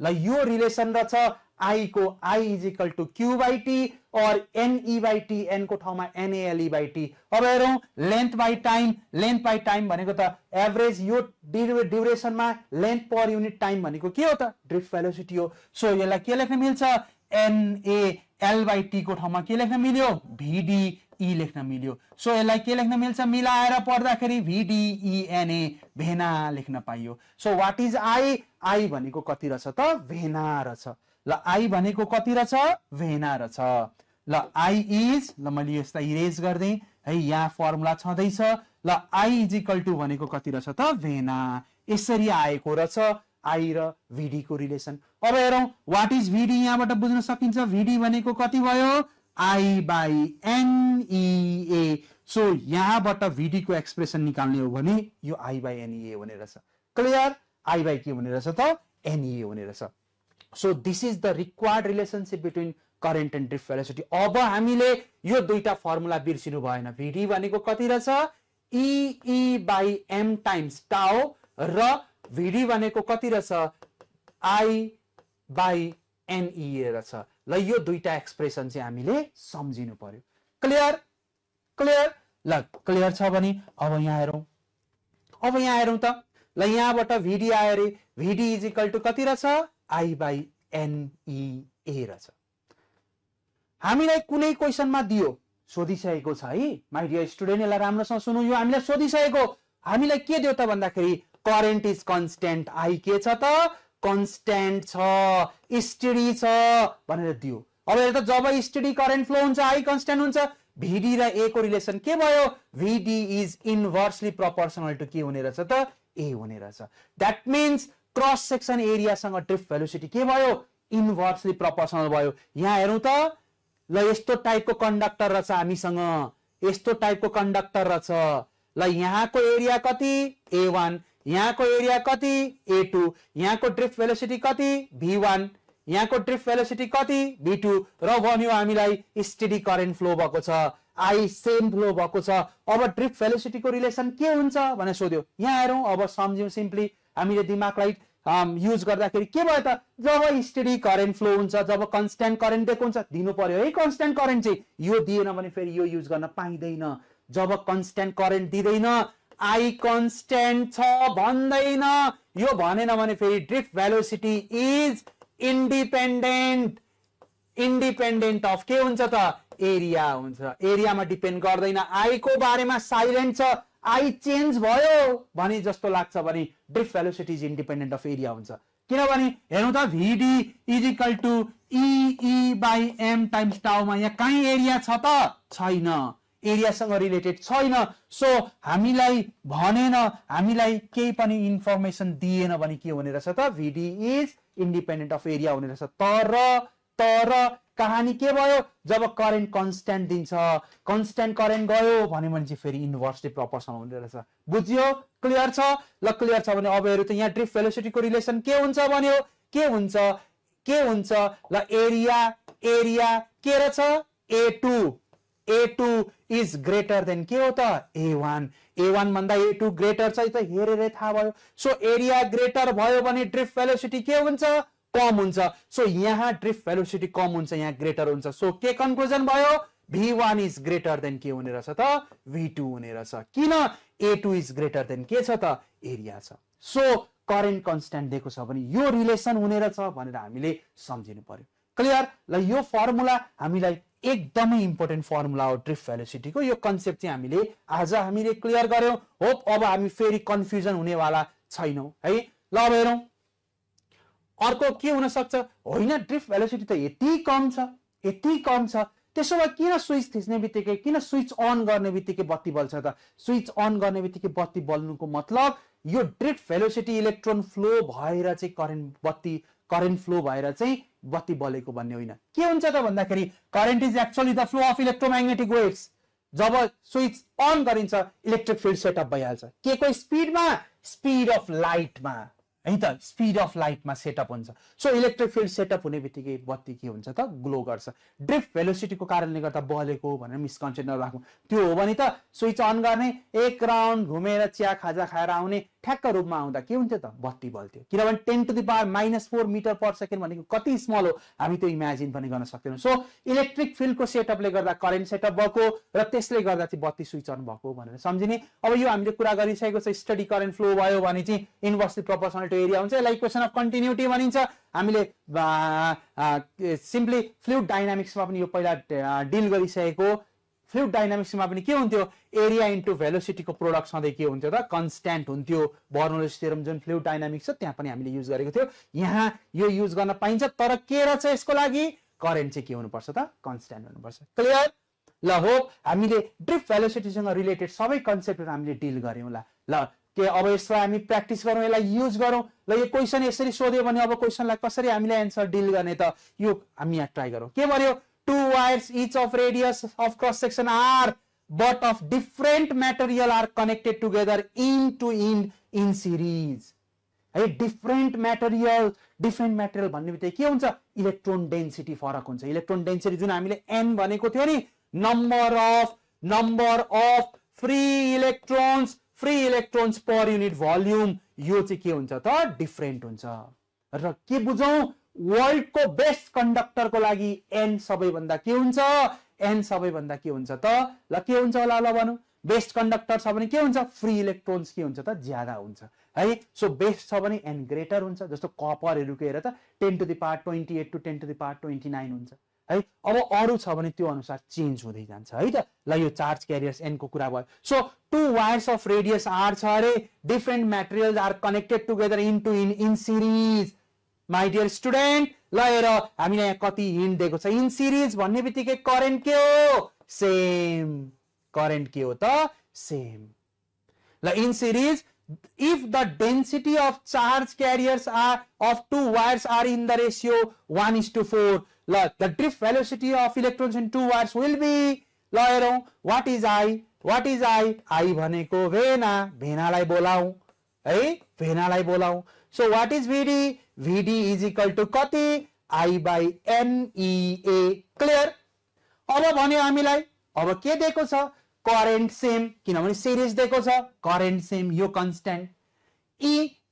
ल यो रिलेसन रहेछ I को I is equal to Q by T और NE बाई टी N को ठाउँमा NaLe बाई टी अब हेरौं लेन्थ बाई टाइम भनेको त एभरेज यो ड्युरेसनमा लेन्थ पर युनिट टाइम भनेको के हो त ड्रिफ्ट भेलोसिटी हो सो यसलाई के लेख्न मिल्छ NaL बाई टी को ठाउँमा के लेख्न मिल्यो VDE लेख्न मिल्यो सो यसलाई के लेख्न मिल्छ मिलाएर पढ्दाखेरि VDENA भेना लेख्न पाइयो सो व्हाट इज I भनेको कति रहेछ त भेना रहेछ ल I भनेको कति रहेछ भेना रहेछ ल I इज ल मैले यसलाई इरेज गर्दै है यहाँ फर्मुला छँदैछ ल I इज इक्वल टु भनेको कति रहेछ त भेना यसरी आएको रहेछ I र VD को रिलेसन अब हेरौं व्हाट इज VD यहाँबाट बुझ्न सकिन्छ VD भनेको कति भयो I बाई NEA सो यहाँबाट VD को एक्सप्रेसन निकाल्ने हो भने यो I बाई NEA हुने रहेछ क्लियर I बाई के हुने रहेछ त NEA हुने रहेछ So this is the required relationship between current and drift velocity. अब हामीले यो दुईटा फर्मुला बिर्सिनु भएन VD भनेको कति रहेछ E by M times tau र VD भनेको कति रहेछ I by NE रहेछ ल यो दुईटा एक्सप्रेसन चाहिँ हामीले सम्झिनु पर्यो क्लियर ल क्लियर छ भने अब यहाँ हेरौं त ल यहाँबाट VD आयो रे VD इज इक्वल टु कति रहेछ I by NEA रहेछ हामीलाई कुनै क्वेशनमा दियो सोधिसकेको छ है माइ डियर स्टुडेन्ट यसलाई राम्रोसँग सुन्नु यो हामीलाई सोधिसकेको हामीलाई के दियो त भन्दाखेरि करेन्ट इज कन्स्ट्यान्ट I के छ त कन्स्ट्यान्ट छ स्टेडी छ भनेर दियो अब हेर त जब स्टेडी करेन्ट फ्लो हुन्छ I कन्स्ट्यान्ट हुन्छ VD र A को रिलेसन के भयो VD is inversely proportional to के हुने रहेछ त A हुने रहेछ that means cross section area सँग ड्रिफ्ट भेलोसिटी के भयो इन्भर्सली प्रोपोर्सनल भयो यहाँ हेरौं त ल यस्तो टाइपको कन्डक्टर रहेछ हामीसँग यस्तो टाइपको कन्डक्टर रहेछ ल यहाँको एरिया कति A1 यहाँको एरिया कति A2 यहाँको ड्रिफ्ट भेलोसिटी कति V1 यहाँको ड्रिफ्ट भेलोसिटी कति V2 र भन्यो हामीलाई स्टेडी करेन्ट फ्लो भएको छ I सेम फ्लो भएको छ अब ड्रिफ्ट भेलोसिटीको रिलेसन के हुन्छ भनेर सोध्यो यहाँ हेरौं अब सम्झ्यौं सिम्पली हामीले दिमागलाई युज गर्दाखेरि के भयो त जब स्टेडी करेन्ट फ्लो हुन्छ जब कन्स्ट्यान्ट करेन्ट दिएको हुन्छ दिनु पर्यो है कन्स्ट्यान्ट करेन्ट चाहिँ यो दिएन भने फेरि यो युज गर्न पाइदैन जब कन्स्ट्यान्ट करेन्ट दिदैन I कन्स्ट्यान्ट छ भन्दैन यो भनेन भने फेरि drift velocity is independent of के हुन्छ त एरिया हुन्छ एरियामा डिपेन्ड गर्दैन I को बारेमा साइलेन्ट छ I चेन्ज भयो भने जस्तो लाग्छ भने drift velocity is independent of area हुन्छ किनभने हेर्नु त VD is equal to E by M times टाउमा यहाँ कहीँ एरिया छ त छैन एरियासँग रिलेटेड छैन सो हामीलाई भनेन हामीलाई केही पनि इन्फर्मेसन दिएन भने के हुने रहेछ त VD is independent of area हुने रहेछ तर कहानी के भयो जब करेन्ट कन्स्ट्यान्ट दिन्छ कन्स्ट्यान्ट करेन्ट गयो भने चाहिँ फेरि इन्भर्सली प्रोपोर्सनल हुने रहेछ बुझ्यो क्लियर छ ल क्लियर छ भने अब हेरौँ त यहाँ ड्रिफ्ट भेलोसिटीको रिलेसन के हुन्छ भन्यो के हुन्छ ल एरिया के रहेछ A2 इज ग्रेटर देन के हो त A1 भन्दा A2 ग्रेटर छ त हेरेरै थाहा भयो सो एरिया ग्रेटर भयो भने ड्रिफ्ट भेलोसिटी के हुन्छ कम हुन्छ सो यहाँ ड्रिफ्ट भेलोसिटी कम हुन्छ यहाँ ग्रेटर हुन्छ सो के कन्क्लुजन भयो V1 इज ग्रेटर देन के हुने रहेछ त V2 हुने रहेछ किन A2 इज ग्रेटर देन के छ त एरिया छ सो करेन्ट कन्स्ट्यान्ट दिएको छ भने यो रिलेसन हुने रहेछ भनेर हामीले सम्झिनु पर्यो क्लियर ल यो फर्मुला हामीलाई एकदमै इम्पोर्टेन्ट फर्मुला हो ड्रिफ्ट भेलोसिटीको यो कन्सेप्ट चाहिँ हामीले क्लियर गर्यौं होप अब हामी फेरि कन्फ्युजन हुनेवाला छैनौं है ल अब हेरौं अर्को के हुन सक्छ होइन ड्रिफ्ट भेलोसिटी त यति कम छ त्यसो भए किन स्विच थिच्ने बित्तिकै किन स्विच अन गर्ने बित्तिकै बत्ती बल्छ त स्विच अन गर्ने बित्तिकै बत्ती बल्नुको मतलब यो ड्रिफ्ट भेलोसिटी इलेक्ट्रोन फ्लो भएर चाहिँ करेन्ट फ्लो भएर चाहिँ बत्ती बलेको भन्ने होइन के हुन्छ त भन्दाखेरि current is actually the flow of electromagnetic waves जब स्विच अन गरिन्छ इलेक्ट्रिक फिल्ड सेटअप भइहाल्छ के को स्पिडमा स्पिड अफ लाइटमा है त स्पिड अफ लाइटमा सेटअप हुन्छ सो इलेक्ट्रिक फिल्ड सेटअप हुने बित्तिकै बत्ती के हुन्छ त ग्लो गर्छ ड्रिफ्ट भेलोसिटीको कारणले गर्दा बलेको भनेर मिसकन्सेप्ट नराखौँ त्यो हो भने त स्विच अन गर्ने एक राउन्ड घुमेर चिया खाजा खाएर आउने ठ्याक्क रूपमा आउँदा के हुन्थ्यो त बत्ती बल्थ्यो किनभने 10⁻⁴ मिटर पर सेकेन्ड भनेको कति स्मल हो हामी त्यो इमेजिन पनि गर्न सक्दैनौँ सो इलेक्ट्रिक फिल्डको सेटअपले गर्दा करेन्ट सेटअप भएको र त्यसले गर्दा चाहिँ बत्ती स्विच अन भएको भनेर सम्झिने अब यो हामीले कुरा गरिसकेको छ स्टडी करेन्ट फ्लो भयो भने चाहिँ इन्भर्सली प्रोपोर्सनल टु एरिया हुन्छ यसलाई इक्वेसन अफ कन्टिन्युटी भनिन्छ हामीले सिम्पली फ्लुइड डाइनामिक्समा पनि यो पहिला डिल गरिसकेको फ्लुइड डाइनामिक्समा पनि के हुन्थ्यो एरिया इन्टु भेलोसिटीको प्रोडक्ट सधैँ के हुन्थ्यो त कन्स्ट्यान्ट हुन्थ्यो बर्नौलिस थ्योरम जुन फ्लुइड डाइनामिक्स छ त्यहाँ पनि हामीले युज गरेको थियो यहाँ यो युज गर्न पाइन्छ तर के रहेछ यसको लागि करेन्ट चाहिँ के हुनुपर्छ त कन्स्ट्यान्ट हुनुपर्छ क्लियर ल होप हामीले ड्रिफ्ट भेलोसिटीसँग रिलेटेड सबै कन्सेप्टहरू हामीले डिल गर्यौँ ल के अब यसलाई हामी प्र्याक्टिस गरौँ यसलाई युज गरौँ ल यो क्वेसन यसरी सोध्यो भने अब क्वेसनलाई कसरी हामीले एन्सर डिल गर्ने त यो हामी यहाँ ट्राई गरौँ के भन्यो two wires each of radius of cross section r but of different material are connected together end to end in series है डिफरेन्ट मेटेरियल भन्ने बित्तिकै के हुन्छ इलेक्ट्रोन डेन्सिटी फरक हुन्छ इलेक्ट्रोन डेन्सिटी जुन हामीले n भनेको थियो नि number of free electrons per unit volume यो चाहिँ के हुन्छ त डिफरेन्ट हुन्छ र के बुझौं वर्ल्ड को बेस्ट कंडक्टर को लागि n सबैभन्दा के हुन्छ n सबैभन्दा के हुन्छ त ल के हुन्छ होला ल भनौं बेस्ट कंडक्टर छ भने के हुन्छ फ्री इलेक्ट्रोन्स के हुन्छ त ज्यादा हुन्छ है सो बेस्ट छ भने n ग्रेटर हुन्छ जस्तो कपरहरुको हेर त 10⁻28 to 10⁻29 हुन्छ है अब अरु छ भने त्यो अनुसार चेन्ज हुँदै जान्छ है त ल यो चार्ज क्यारियर्स n को कुरा भयो so two wires of radius r छ अरे different materials are connected together in series my dear student ल हेर हामीले यहाँ कति हिन्ट दिएको छ इन सिरीज भन्ने बित्तिकै करेन्ट के हो सेम करेन्ट के हो त सेम ल in series if the density of charge carriers are of two wires are in the ratio 1:4 the drift velocity of electrons in two wires will be ल हेरौं what is I भनेको भेनालाई बोलाऊ है भेनालाई बोलाऊ so what is vd is equal to कति I/NEA clear अब भन्यो हामीलाई अब के दिएको छ करेन्ट सेम किनभने सिरिज दिएको छ करेन्ट सेम यो कन्स्ट्यान्ट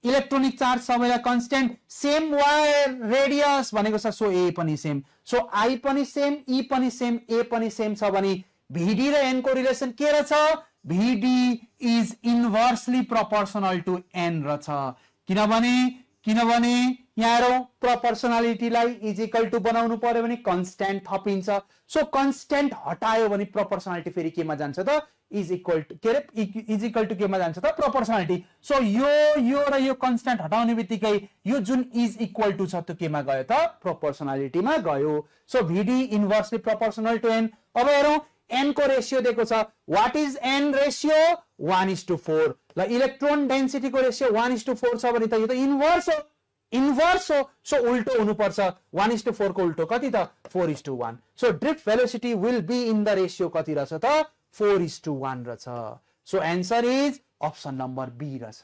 इलेक्ट्रोनिक चार्ज सबैलाई कन्स्ट्यान्ट सेम वायर रेडियस भनेको छ सो ए पनि सेम सो आई पनि सेम ई पनि सेम ए पनि सेम छ भने भीडी र एन को रिलेसन के रहेछ VD is inversely proportional to N रहेछ किनभने यहाँ हेरौं प्रोपोर्सनालिटीलाई इज इक्वल टु बनाउनु पर्यो भने कन्स्ट्यान्ट थपिन्छ सो कन्स्ट्यान्ट हटायो भने प्रोपोर्सनालिटी फेरि केमा जान्छ त इज इक्वल टु केमा जान्छ त प्रोपोर्सनालिटी सो यो र यो कन्स्ट्यान्ट हटाउने बित्तिकै यो जुन इज इक्वल टु छ त्यो केमा गयो त प्रोपोर्सनालिटीमा गयो so VD inversely proportional to N अब हेरौं n को रेशियो दिएको छ व्हाट इज n रेशियो 1:4 ल इलेक्ट्रोन डेन्सिटी को रेशियो 1:4 छ भने त यो त इन्भर्स हो सो उल्टो हुनु पर्छ 1:4 को उल्टो कति त 4:1 so drift velocity will be in the ratio कति रहेछ त 4:1 रहेछ so answer is option number B रहेछ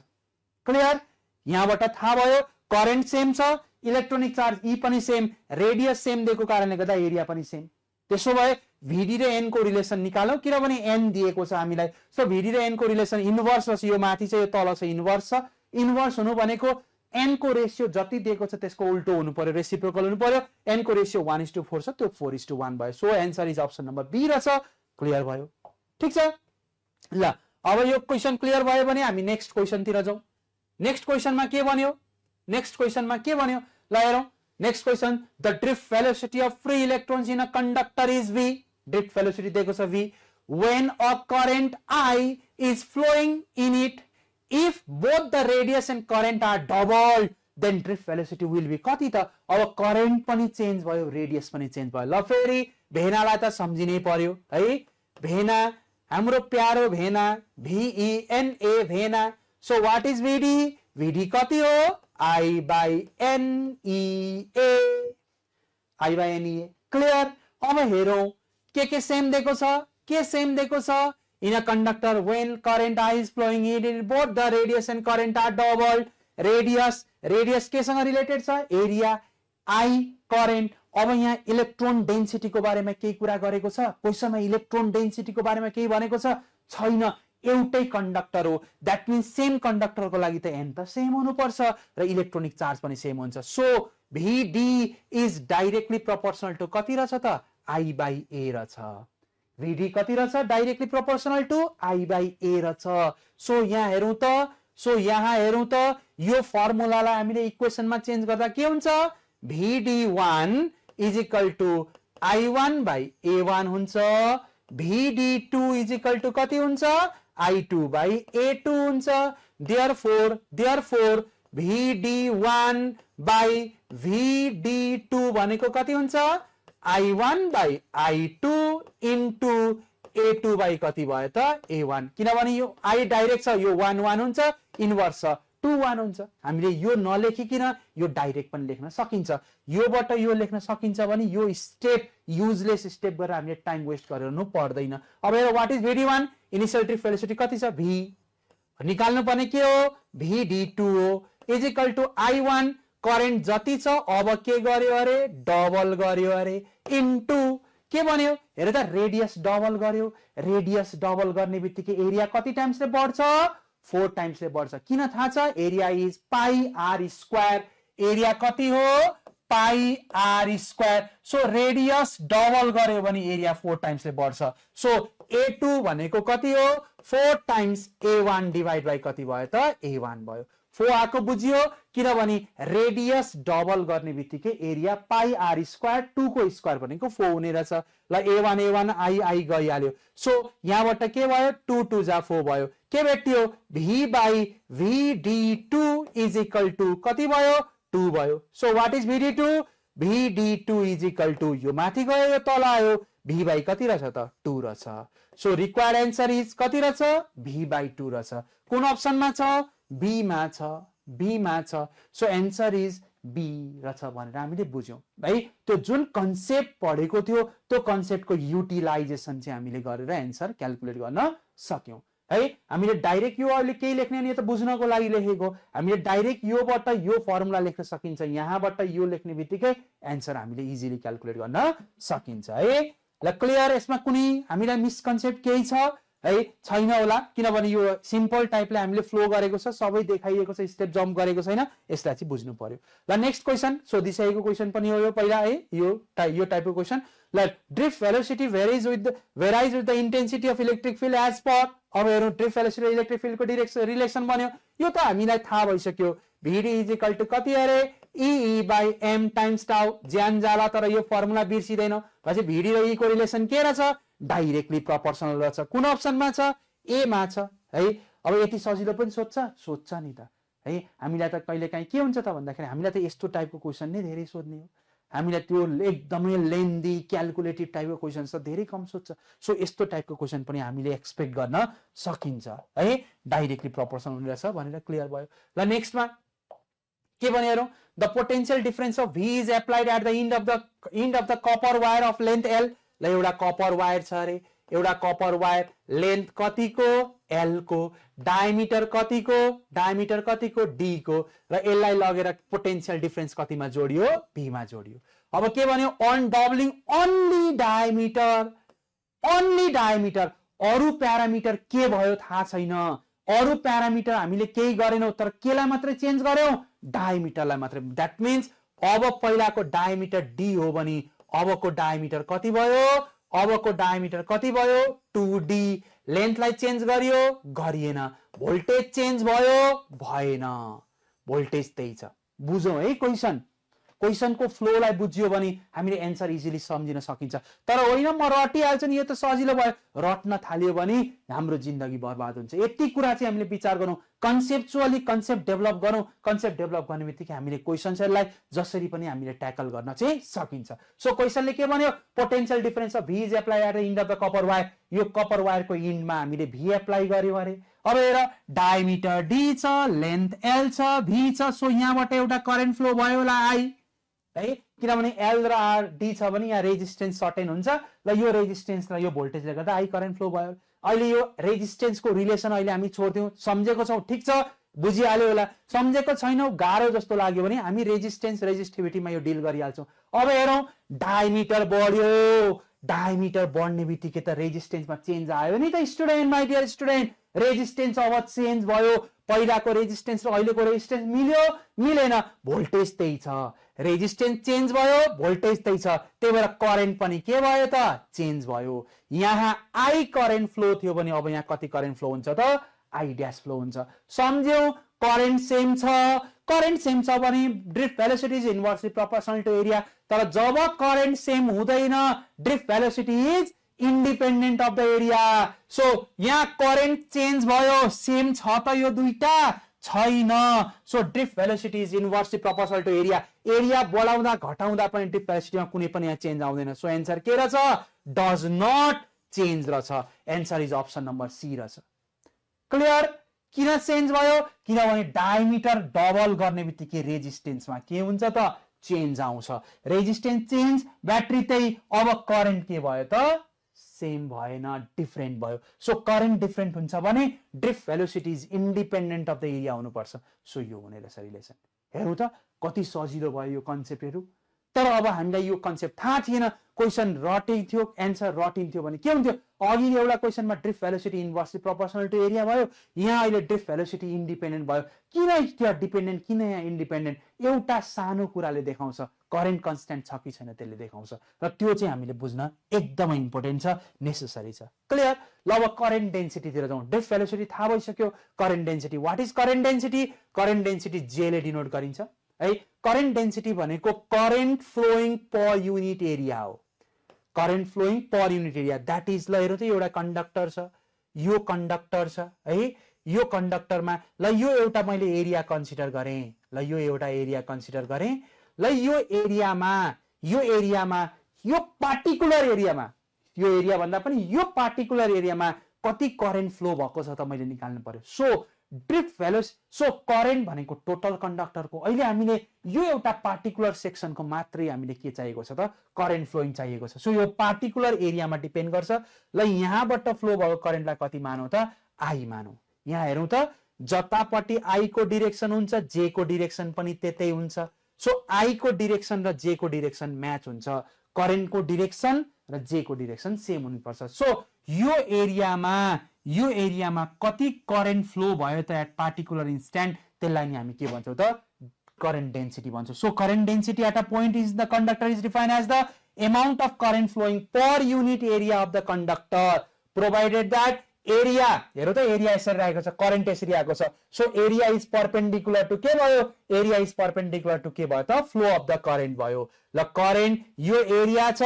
क्लियर यहाँबाट थाहा भयो करेन्ट सेम छ इलेक्ट्रोनिक चार्ज ई पनि सेम रेडियस सेम दिएको कारणले गर्दा एरिया पनि सेम त्यसो भए भीडी र एन को रिलेसन निकालौं किनभने एन दिएको छ हामीलाई सो भीडी र एन को रिलेसन इन्भर्स छ यो माथि चाहिँ यो तल छ इन्भर्स हुनु भनेको एन को रेशियो जति दिएको छ त्यसको उल्टो हुनु पर्यो रेसिप्रोकल हुनु पर्यो एन को रेशियो 1:4 छ त्यो 4:1 भयो so answer is option number B रहेछ क्लियर भयो ठीक छ ल अब यो क्वेशन क्लियर भयो भने हामी नेक्स्ट क्वेशन तिर जाउँ नेक्स्ट क्वेशनमा के भन्यो ल हेरौं next question the drift velocity of free electrons in a conductor is v drift velocity दिएको छ v when a current I is flowing in it if both the radius and current are doubled then drift velocity will be कति त अब current पनि change भयो radius पनि change भयो ल फेरि भेनालाई त सम्झिनै पर्यो है भेना हाम्रो प्यारो भेना VENA भेना सो व्हाट इज VD कति हो I/NEA क्लियर अब हेरौं के सेम दिएको छ के सेम दिएको छ in a conductor when current I is flowing in both the radius and current are doubled radius केसँग रिलेटेड छ एरिया I करेन्ट अब यहाँ इलेक्ट्रोन डेन्सिटी को बारेमा केही कुरा गरेको छ क्वेशनमा इलेक्ट्रोन डेन्सिटी को बारेमा केही भनेको छ छैन एउटै कंडक्टर हो दैट मीन्स सेम कंडक्टर को लागि त n त सेम हुनुपर्छ र इलेक्ट्रोनिक चार्ज पनि सेम हुन्छ so VD is directly proportional to कति रहेछ त I/A रहेछ VD कति रहेछ डाइरेक्टली प्रोपोर्शनल टु I/A रहेछ सो यहाँ हेरौं त यो फर्मुलालाई हामीले इक्वेशनमा चेन्ज गर्दा के हुन्छ VD1 is equal to I1/A1 हुन्छ VD2 इज इक्वल टु कति हुन्छ I2/A2 हुन्छ therefore VD1/VD2 भनेको कति हुन्छ I1/I2 इन्टु A2 बाई कति भयो त A1 किनभने यो I डाइरेक्ट छ यो 1 1 हुन्छ इन्भर्स छ 2 1 हुन्छ हामीले यो नलेखिकिन यो डाइरेक्ट पनि लेख्न सकिन्छ योबाट यो लेख्न सकिन्छ भने यो स्टेप युजलेस स्टेप गरेर हामीले टाइम वेस्ट गर्नु पर्दैन अब हेर what is VD1 initial drift velocity कति छ V निकाल्नु पर्ने के हो VD2 हो is equal to I1 current जति छ अब के गर्यो अरे डबल गर्यो अरे इन्टु के भन्यो हेर त रेडियस डबल गर्यो रेडियस डबल गर्ने बित्तिकै एरिया कति टाइम्स ले बढ्छ 4 टाइम्स ले बढ्छ किन थाहा छ एरिया इज πr² एरिया कति हो πr². सो रेडियस डबल गर्यो भने एरिया 4 टाइम्स ले बढ्छ. सो A2 भनेको कति हो 4 टाइम्स A1 डिवाइड बाइ कति भयो त A1 भयो. 4 आको बुझियो किनभने रेडियस डबल गर्ने बित्तिकै एरिया πr² 2 को स्क्वायर भनेको 4 हुने रहेछ. ल A1 I गइहाल्यो. सो यहाँबाट के भयो 2 2 जा 4 भयो. के भेट्यो V by VD2 is equal to कति भयो 2 भयो. So what is VD2 VD2 is equal to यो माथि गयो यो तल आयो V बाइ कति रहेछ त 2 रहेछ. सो रिक्वायर्ड आन्सर इज कति रहेछ V बाइ 2 रहेछ. कुन अप्सनमा छ B मा छ. सो आन्सर इज B रहेछ भनेर हामीले बुझ्यौं है. त्यो जुन कन्सेप्ट पढेको थियो त्यो कन्सेप्टको युटिलाइजेसन चाहिँ हामीले गरेर आन्सर क्याल्कुलेट गर्न सक्यौं है. हामीले डाइरेक्ट यो अहिले केही लेख्ने नि त बुझ्नको लागि लेखेको. हामीले डाइरेक्ट योबाट यो फर्मुला लेख्न सकिन्छ. यहाँबाट यो लेख्ने बित्तिकै आन्सर हामीले इजिली क्याल्कुलेट गर्न सकिन्छ है. ल क्लियर. यसमा कुनै हामीलाई मिसकन्सेप्ट केही छ है छैन होला किनभने यो सिम्पल टाइपले हामीले फ्लो गरेको छ सबै देखाइएको छ स्टेप जम्प गरेको छैन. यसलाई चाहिँ बुझ्नु पर्यो. ल नेक्स्ट क्वेशन सोधिसकेको क्वेशन पनि हो यो पहिला है यो टाइपको क्वेशन. ल drift velocity varies with the intensity of electric field as per. अब हेरौँ ड्रिफ्ट भेलोसिटी इलेक्ट्रिक फिल्डको रिलेसन बन्यो. यो त हामीलाई थाहा भइसक्यो. VD इज इक्वल टु कति अरे E बाइ M टाइम्स टाउ. ज्यान जाला तर यो फर्मुला बिर्सिदैन. भनेपछि VD र E को रिलेसन के रहेछ डाइरेक्टली प्रोपोर्शनल रहेछ. कुन अप्सनमा छ A मा छ है. अब यति सजिलो पनि सोध्छ नि त है. हामीलाई त कहिलेकाहीँ के हुन्छ त भन्दाखेरि हामीलाई त यस्तो टाइपको क्वेशन नै धेरै सोध्ने हो. हामीलाई त्यो एकदमै लेन्दी क्याल्कुलेटिभ टाइपको क्वेशन त धेरै कम सोध्छ. सो यस्तो टाइपको क्वेशन पनि हामीले एक्सपेक्ट गर्न सकिन्छ है. डाइरेक्टली प्रोपोर्शनल हुने रहेछ भनेर क्लियर भयो. ल नेक्स्टमा के भने हेरौँ. The potential difference of V is applied at the end of the copper wire of length L. ल एउटा कपर वायर छ अरे. एउटा कपर वायर लेन्थ कतिको L को डायमिटर कतिको D को र यसलाई लगेर पोटेन्शियल डिफरेन्स कतिमा जोडियो V मा जोडियो. अब के भन्यो अन डबलिङ ओन्ली डायमिटर. अरु प्यारामिटर के भयो थाहा छैन. अरु प्यारामिटर हामीले केही गरेनौं तर केलाई मात्रै चेन्ज गर्यौं डायमिटरलाई मात्रै. दैट मीन्स अब पहिलाको डायमिटर D हो भने अबको डायमिटर कति भयो 2D. लेन्थलाई चेन्ज गरियो गरिएन. भोल्टेज चेन्ज भयो भएन. भोल्टेज त्यही छ. बुझौं है क्वेशनको फ्लोलाई बुझ्यो भने हामीले एन्सर इजिली सम्झिन सकिन्छ. तर होइन म रटिहाल्छु नि यो त सजिलो भयो. रट्न थाल्यो भने हाम्रो जिन्दगी बर्बाद हुन्छ. यति कुरा चाहिँ हामीले विचार गरौँ कन्सेप्चुअली कन्सेप्ट डेभलप गरौँ। कन्सेप्ट डेभलप गर्ने बित्तिकै हामीले क्वेसन्सहरूलाई जसरी पनि हामीले ट्याकल गर्न चाहिँ सकिन्छ। सो क्वेसनले के भन्यो, potential difference of V is apply at the end of the copper wire. यो कपर वायरको इन्डमा हामीले भी एप्लाई गर्यौँ अरे। अब हेर, डायमिटर डी छ, लेन्थ एल छ, भी छ। सो यहाँबाट एउटा करेन्ट फ्लो भयो होला आई है, किनभने एल र आर डी छ भने यहाँ रेजिस्टेन्स सर्टेन हुन्छ। ल यो रेजिस्टेन्स र यो भोल्टेजले गर्दा आई करेन्ट फ्लो भयो। अहिले यो रेजिस्टेन्सको रिलेसन अहिले हामी छोड्दियौँ। सम्झेको छौँ, ठिक छ, बुझिहाल्यो होला। सम्झेको छैनौ, गाह्रो जस्तो लाग्यो भने हामी रेजिस्टेन्स रेजिस्टिभिटीमा यो डिल गरिहाल्छौँ। अब हेरौँ, डायमिटर बढ्यो, डायमिटर बढ्ने बित्तिकै त रेजिस्टेन्समा चेन्ज आयो नि त student, my dear student. Resistance अब चेन्ज भयो, पहिलाको रेजिस्टेन्स र अहिलेको रेजिस्टेन्स मिल्यो, मिलेन, भोल्टेज त्यही छ। रेजिस्टेन्स चेन्ज भयो, भोल्टेज त्यही छ, त्यही भएर करेन्ट पनि के भयो त, चेन्ज भयो। यहाँ आई करेन्ट फ्लो थियो भने अब यहाँ कति करेन्ट फ्लो हुन्छ त, आई ड्यास फ्लो हुन्छ। सम्झ्यौ, करेन्ट सेम छ, करेन्ट सेम छ भने drift velocity is inversely proportional to area. तर जब करेन्ट सेम हुँदैन, drift velocity is independent of the area. So यहाँ करेन्ट चेन्ज भयो, सेम छ त यो दुईटा, छैन। So drift velocity is inversely proportional to area. Area बढाउँदा घटाउँदा पनि ड्रिफ्ट भेलोसिटीमा कुनै पनि यहाँ चेन्ज आउँदैन। सो एन्सर के रहेछ, डज नट चेन्ज रहेछ। Answer is option number C रहेछ। क्लियर? किन चेन्ज भयो, किनभने डायमिटर डबल गर्ने बित्तिकै रेजिस्टेन्समा के हुन्छ त, चेन्ज आउँछ। रेजिस्टेन्स चेन्ज, ब्याट्री त्यही, अब करेन्ट के भयो त, सेम भएन, डिफरेन्ट भयो। सो करेन्ट डिफरेन्ट हुन्छ भने drift velocity is independent of the area हुनुपर्छ। सो यो हुने रहेछ रिलेसन। हेरौँ त कति सजिलो भयो यो कन्सेप्टहरू। तर अब हामीलाई यो कन्सेप्ट थाहा थिएन, क्वेसन रटिन्थ्यो, एन्सर रटिन्थ्यो भने के हुन्थ्यो, अघि एउटा क्वेसनमा drift velocity inversely proportional to area भयो, यहाँ अहिले ड्रिफ्ट भेलोसिटी इन्डिपेन्डेन्ट भयो। किन त्यो डिपेन्डेन्ट, किन यहाँ इन्डिपेन्डेन्ट, एउटा सानो कुराले देखाउँछ, करेन्ट कन्स्ट्यान्ट छ कि छैन त्यसले देखाउँछ। र त्यो चाहिँ हामीले बुझ्न एकदमै इम्पोर्टेन्ट छ, नेसेसरी छ। क्लियर? ल अब करेन्ट डेन्सिटीतिर जाउँ। ड्रिफ्ट भेलोसिटी थाहा भइसक्यो, current density. What is current density? Current density J ले डिनोट गरिन्छ है। करेन्ट डेन्सिटी भनेको current flowing per unit area हो। Current flowing per unit area, that is, ल हेरौँ त एउटा कन्डक्टर छ, यो कन्डक्टर छ है, यो कन्डक्टरमा ल यो एउटा मैले एरिया कन्सिडर गरेँ, ल यो एउटा एरिया कन्सिडर गरेँ। ल यो एरियामा यो पार्टिकुलर एरियामा, यो एरिया भन्दा पनि यो पार्टिकुलर एरियामा कति करेन्ट फ्लो भएको छ त मैले निकाल्नु पर्यो। So drift velocity, so current भनेको टोटल कन्डक्टरको, अहिले हामीले यो एउटा पार्टिकुलर सेक्सनको मात्रै हामीले के चाहिएको छ त, करेन्ट फ्लोइङ चाहिएको छ। सो यो पार्टिकुलर एरियामा डिपेन्ड गर्छ। ल यहाँबाट फ्लो भएको करेन्टलाई कति मानौ त, आई मानौ। यहाँ हेरौँ त, जतापट्टि आई को डिरेक्सन हुन्छ, जे को डिरेक्सन पनि त्यतै हुन्छ। सो आई को डिरेक्सन र जे को डिरेक्सन म्याच हुन्छ, करेन्टको डिरेक्सन र जे को डिरेक्सन सेम हुनुपर्छ। सो यो एरियामा कति करेन्ट फ्लो भयो त एट पार्टिकुलर इन्स्ट्यान्ट, त्यसलाई नि हामी के भन्छौँ त, करेन्ट डेन्सिटी भन्छौँ। So current density at a point is the conductor is defined as the amount of current flowing per unit area of the conductor provided that area, हेरौ त area यसरी राखेको छ, करेन्ट यसरी आएको छ। So area is perpendicular to के भयो, एरिया इज परपेन्डिकुलर टु के भयो त, फ्लो अफ द करेन्ट भयो। ल करेन्ट यो एरिया छ,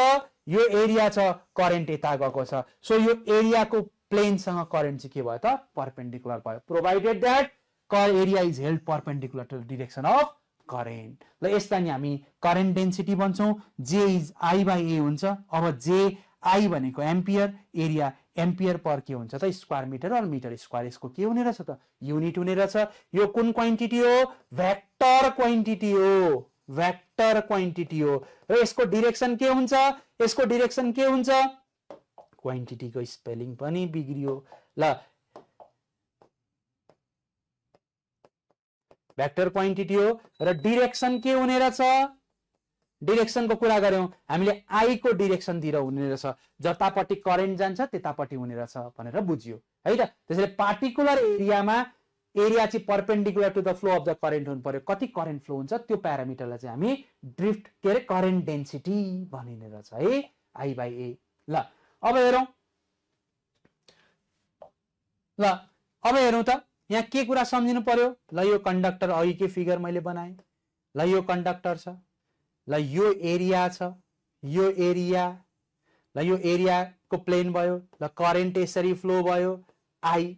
यो एरिया छ, करेन्ट यता गएको छ। सो यो एरियाको प्लेनसँग करेन्ट चाहिँ के भयो त, परपेन्डिकुलर भयो, provided that area is held perpendicular to the direction of current. ल यसलाई नि हामी करेन्ट डेन्सिटी भन्छौँ। जे इज आई बाई ए हुन्छ। अब जे आई भनेको एम्पियर, एरिया एम्पियर पर के हुन्छ त, स्क्वायर मिटर और मिटर स्क्वायर, यसको के हुने रहेछ त, युनिट हुने रहेछ। यो कुन क्वान्टिटी हो, भेक्टर क्वान्टिटी हो, भेक्टर क्वान्टिटी हो। र यसको डिरेक्सन के हुन्छ, यसको डिरेक्सन के हुन्छ, क्वान्टिटी को स्पेलिङ पनि बिग्रियो। ल भेक्टर क्वान्टिटी हो र डिरेक्सन के हुने रहेछ, डिरेक्सन को कुरा गर्यौं हामीले, आई को डिरेक्सन तिर हुने रहेछ, जतापट्टि करेन्ट जान्छ त्यतापट्टि हुने रहेछ भनेर बुझियो है त। त्यसैले पार्टिकुलर एरियामा एरिया चाहिँ perpendicular to the flow of the current हुनु पर्यो। कति करेन्ट फ्लो हुन्छ त्यो प्यारामिटरलाई चाहिँ हामी ड्रिफ्ट के अरे करेन्ट डेन्सिटी भनिने रहेछ है, आई बाई ए। ल अब हेरौं, ल अब हेरौं त यहाँ के कुरा सम्झिनु पर्यो। ल यो कन्डक्टर अघि के फिगर मैले बनाएँ, ल यो कन्डक्टर छ, ल यो एरिया छ, यो एरिया, ल यो एरिया को प्लेन भयो, ल करेन्ट यसरी फ्लो भयो आई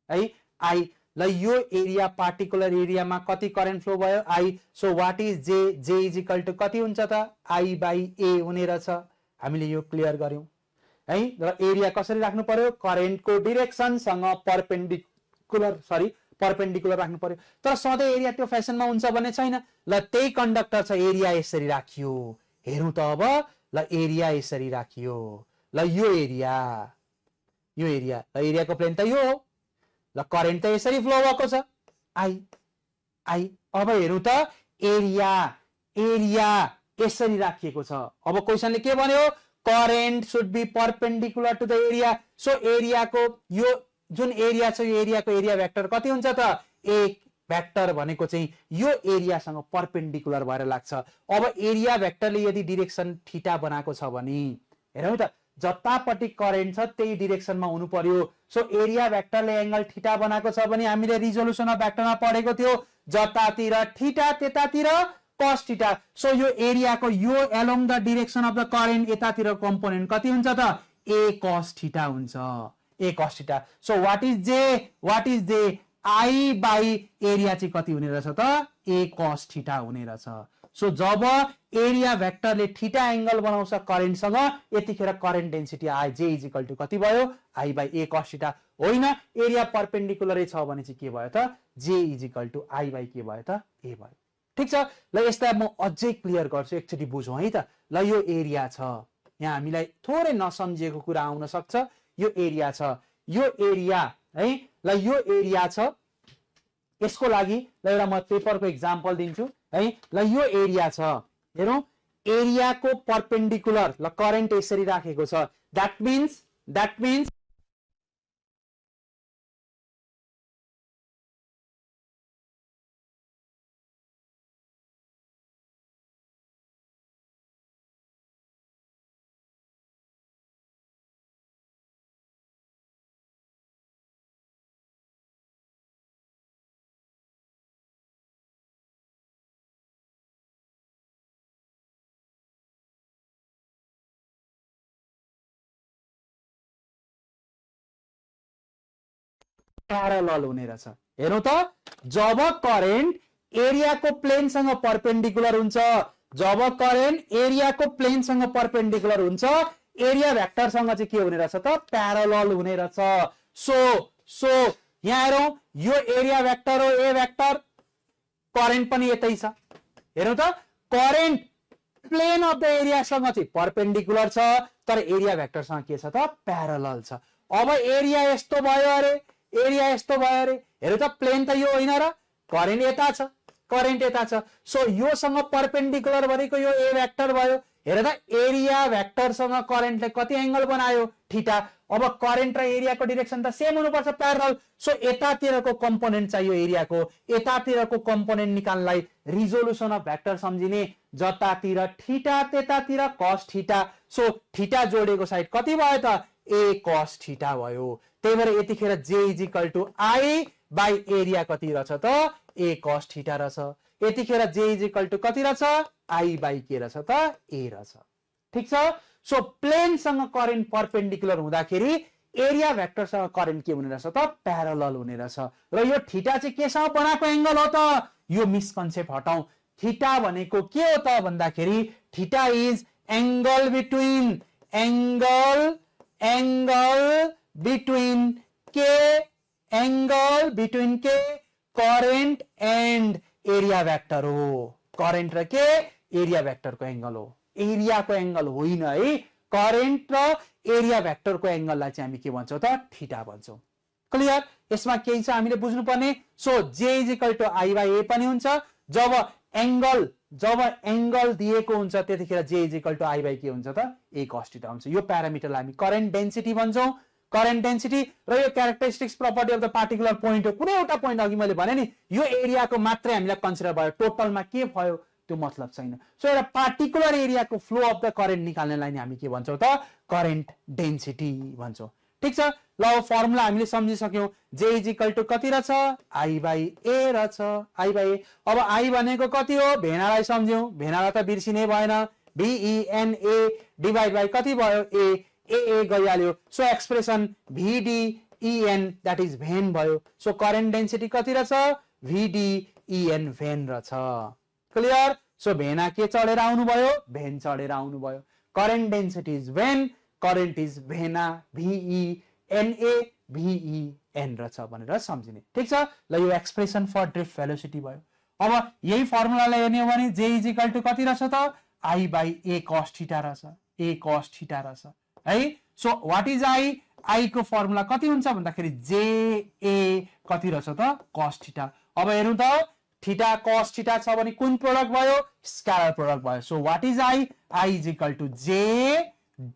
है, आई। ल यो एरिया पार्टिकुलर एरियामा कति करेन्ट फ्लो भयो आई सो व्हाट इज जे जे इज इक्वल टु कति हुन्छ त आई बाई ए हुने रहेछ हामीले यो क्लियर गर्यौं है र एरिया कसरी राख्नु पर्यो करेन्टको डाइरेक्सन सँग परपेन्डिकुलर राख्नु पर्यो तर सधैं एरिया त्यो फ्यासनमा हुन्छ भन्ने छैन ल त्यही कन्डक्टर छ एरिया यसरी राखियो हेरौं त अब ल एरिया यसरी राखियो ल यो एरिया ल एरियाको प्लेन त यो हो ल करेन्ट त यसरी फ्लो भएको छ आई अब हेरौं त एरिया यसरी राखिएको छ अब क्वेशनले के भन्यो current should be perpendicular to the area so एरियाको यो जुन एरिया छ यो एरियाको एरिया भेक्टर कति हुन्छ त एक भेक्टर भनेको चाहिँ यो एरियासँग परपेन्डिकुलर भएर लाग्छ अब एरिया भेक्टरले यदि डाइरेक्सन थीटा बनाएको छ भने हेरौं त जतापट्टि करेन्ट छ त्यही डाइरेक्सनमा हुनु पर्यो सो एरिया भेक्टरले एंगल थीटा बनाएको छ भने हामीले रिजोल्युसन अफ भेक्टरमा पढेको थियो जतातिर थीटा त्यतातिर cos थीटा सो यो एरियाको यो along the direction of the current यतातिर कम्पोनेन्ट कति हुन्छ त a cos थीटा हुन्छ a cos theta so what is जे आई बाई एरिया चाहिँ कति हुने रहेछ त a cos थीटा हुने रहेछ सो जब एरिया भेक्टरले थीटा एंगल बनाउँछ करेन्ट सँग यतिखेर current density I J is equal to कति भयो I by a cos theta होइन एरिया परपेन्डिकुलरै छ भने चाहिँ के भयो त J is equal to I by के भयो त a भयो ठीक छ ल यसलाई म अझै क्लियर गर्छु एकचोटी बुझौं है त ल यो एरिया छ यहाँ हामीलाई थोरै नसम्झिएको कुरा आउन सक्छ यो एरिया छ यो एरिया है ल यो एरिया छ यसको लागि ल एउटा म पेपरको एक्जाम्पल दिन्छु है ल यो एरिया छ हेरौं एरियाको परपेन्डिकुलर ल करेन्ट यसरी राखेको छ दैट मीन्स प्यारलल हुने रहेछ हेरौं त जब करेन्ट एरियाको प्लेनसँग परपेन्डिकुलर हुन्छ जब करेन्ट एरियाको प्लेनसँग परपेन्डिकुलर हुन्छ एरिया भेक्टरसँग चाहिँ के हुने रहेछ त प्यारलल हुने रहेछ सो यहाँ हेरौं यो एरिया भेक्टर हो ए भेक्टर करेन्ट पनि यतै छ हेरौं त करेन्ट प्लेन अफ द एरियासँग चाहिँ परपेन्डिकुलर छ तर एरिया भेक्टरसँग के छ त प्यारलल छ अब एरिया यस्तो भयो अरे हेरौं त प्लेन त यो होइन र करेन्ट यता छ सो योसँग परपेन्डिकुलर भनेको यो ए भेक्टर भयो हेर त एरिया भेक्टरसँग करेन्टले कति एंगल बनायो थीटा अब करेन्ट र एरियाको डाइरेक्सन त सेम हुनुपर्छ प्यारलल सो यतातिरको कम्पोनेन्ट चाहियो एरियाको यतातिरको कम्पोनेन्ट निकाल्नलाई रिजोल्युसन अफ भेक्टर सम्झिने जतातिर थीटा त्यतातिर cos थीटा सो थीटा जोडेको साइड कति भयो त a cos थीटा भयो त्यही भएर यतिखेर j is equal to I by area कति रहेछ त a cos थीटा रहेछ यतिखेर j इज इक्वल टु कति रहेछ आई बाई के रहेछ त a रहेछ ठीक छ सो प्लेनसँग करेन्ट परपेन्डिकुलर हुँदाखेरि एरिया भेक्टरसँग करेन्ट के हुने रहेछ त प्यारलल हुने रहेछ र यो थीटा चाहिँ केसँग बनाएको एंगल हो त यो मिसकन्सेप्ट हटाऊ थीटा भनेको के हो त भन्दाखेरि थीटा इज एंगल बिट्विन के करेन्ट एन्ड एरिया भेक्टर हो करेन्ट र के एरिया भेक्टरको एंगल हो एरियाको एंगल होइन है करेन्ट र एरिया भेक्टरको एंगललाई चाहिँ हामी के भन्छौं त थीटा भन्छौं क्लियर यसमा केही छ हामीले बुझ्नुपर्ने so j is equal to I by a पनि हुन्छ जब एंगल दिएको हुन्छ त्यतिखेर j is equal to I by के हुन्छ त a cos थीटा हुन्छ यो प्यारामिटरलाई हामी करेन्ट डेन्सिटी भन्छौं करेन्ट डेन्सिटी र यो characteristics property of the particular point हो कुनै एउटा पोइन्ट अघि मैले भने नि यो एरियाको मात्रै हामीलाई कन्सिडर भयो टोटलमा के भयो त्यो मतलब छैन सो एउटा पार्टिकुलर एरियाको फ्लो अफ द करेन्ट निकाल्नलाई नि हामी के भन्छौं त करेन्ट डेन्सिटी भन्छौं ठीक छ ल फर्मुला हामीले सम्झिसक्यौं j इज इक्वल टु कति रहेछ आई बाई a रहेछ आई बाई अब आई भनेको कति हो भेनालाई सम्झ्यौं भेनालाई त बिर्सिनै भएन VENA डिवाइड बाइ कति भयो a गइहाल्यो so expression VD EN that is भेन भयो. So current density कति रहेछ VD EN भेन रहेछ. क्लियर. So भेना के चढेर आउनु भयो भेन चढेर आउनु भयो. Current density is भेन, current is भेना VE NA VE N रहेछ भनेर सम्झिने. ठीक छ. ल यो एक्सप्रेसन फर ड्रिफ्ट भेलोसिटी भयो. अब यही फर्मुलालाई हेर्ने हो भने J इज इक्वल टु कति रहेछ त I by A cos theta रहेछ. A cos थीटा रहेछ है. सो व्हाट इज I को फर्मुला कति हुन्छ भन्दाखेरि JA कति रहेछ त cos थीटा. अब हेरौँ त थीटा cos थीटा छ भने कुन प्रोडक्ट भयो स्केलर प्रोडक्ट भयो. So what is I is equal to J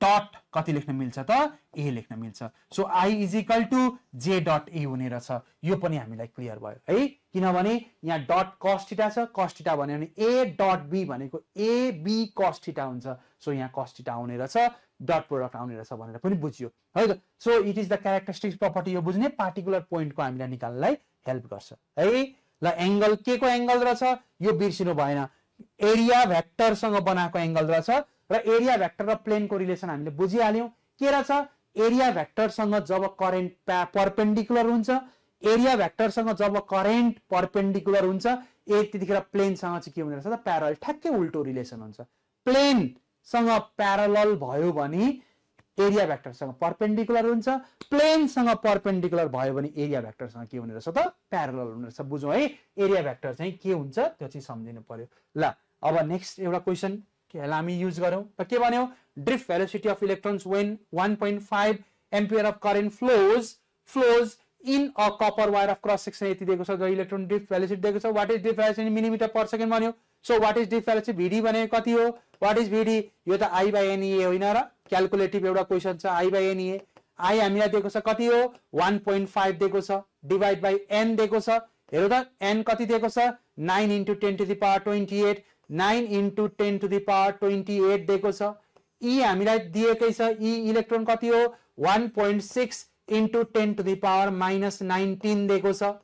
dot कति लेख्न मिल्छ त A लेख्न मिल्छ. So I is equal to J dot A हुने रहेछ. यो पनि हामीलाई क्लियर भयो है. किनभने यहाँ डट cos थीटा छ. cos थीटा भन्यो भने A डट B भनेको AB cos थीटा हुन्छ. सो यहाँ cos थीटा आउने रहेछ डट प्रोडक्ट आउने रहेछ भनेर पनि बुझियो है त. So it is the characteristics property. यो बुझ्ने पार्टिकुलर पोइन्टको हामीलाई निकाल्नलाई हेल्प गर्छ है. ल एंगल के को एंगल रहेछ यो बिर्सिनु भएन. एरिया भेक्टरसँग बनाएको एंगल रहेछ र एरिया भेक्टर र प्लेनको रिलेसन हामीले बुझिहाल्यौं. के रहेछ एरिया भेक्टरसँग जब करेन्ट परपेन्डिकुलर हुन्छ, एरिया भेक्टरसँग जब करेन्ट परपेन्डिकुलर हुन्छ त्यतिखेर प्लेनसँग चाहिँ के हुने रहेछ त प्यारल. ठ्याक्कै उल्टो रिलेसन हुन्छ. प्लेनसँग प्यारलल भयो भने एरिया भेक्टरसँग परपेन्डिकुलर हुन्छ, प्लेनसँग परपेन्डिकुलर भयो भने एरिया भेक्टरसँग के हुने रहेछ त प्यारलल हुने रहेछ. बुझौँ है. एरिया भेक्टर चाहिँ के हुन्छ त्यो चाहिँ सम्झिनु पर्यो. ल अब नेक्स्ट एउटा क्वेशन हामी युज गरौँ. के भन्यो drift velocity of electrons when 1.5 ampere of current flows in a copper wire of cross section यति दिएको छ. जो इलेक्ट्रोन ड्रिफ्ट भेलोसिटी दिएको छ. What is drift velocity millimetre per second भन्यो. So what is drift velocity VD भनेको कति हो. व्हाट इज VD यो त I बाई NEA होइन र क्याल्कुलेटिभ एउटा क्वेशन छ. I बाई NEA I हामीलाई दिएको छ कति हो 1.5 दिएको छ डिवाइड बाई N दिएको छ. हेरौँ त N कति दिएको छ 9 into 10 to the power 28. 9 into 10 to the power 28 दिएको छ. E हामीलाई दिएकै छ. E इलेक्ट्रोन कति हो 1.6 into 10 to the power minus 19 दिएको छ.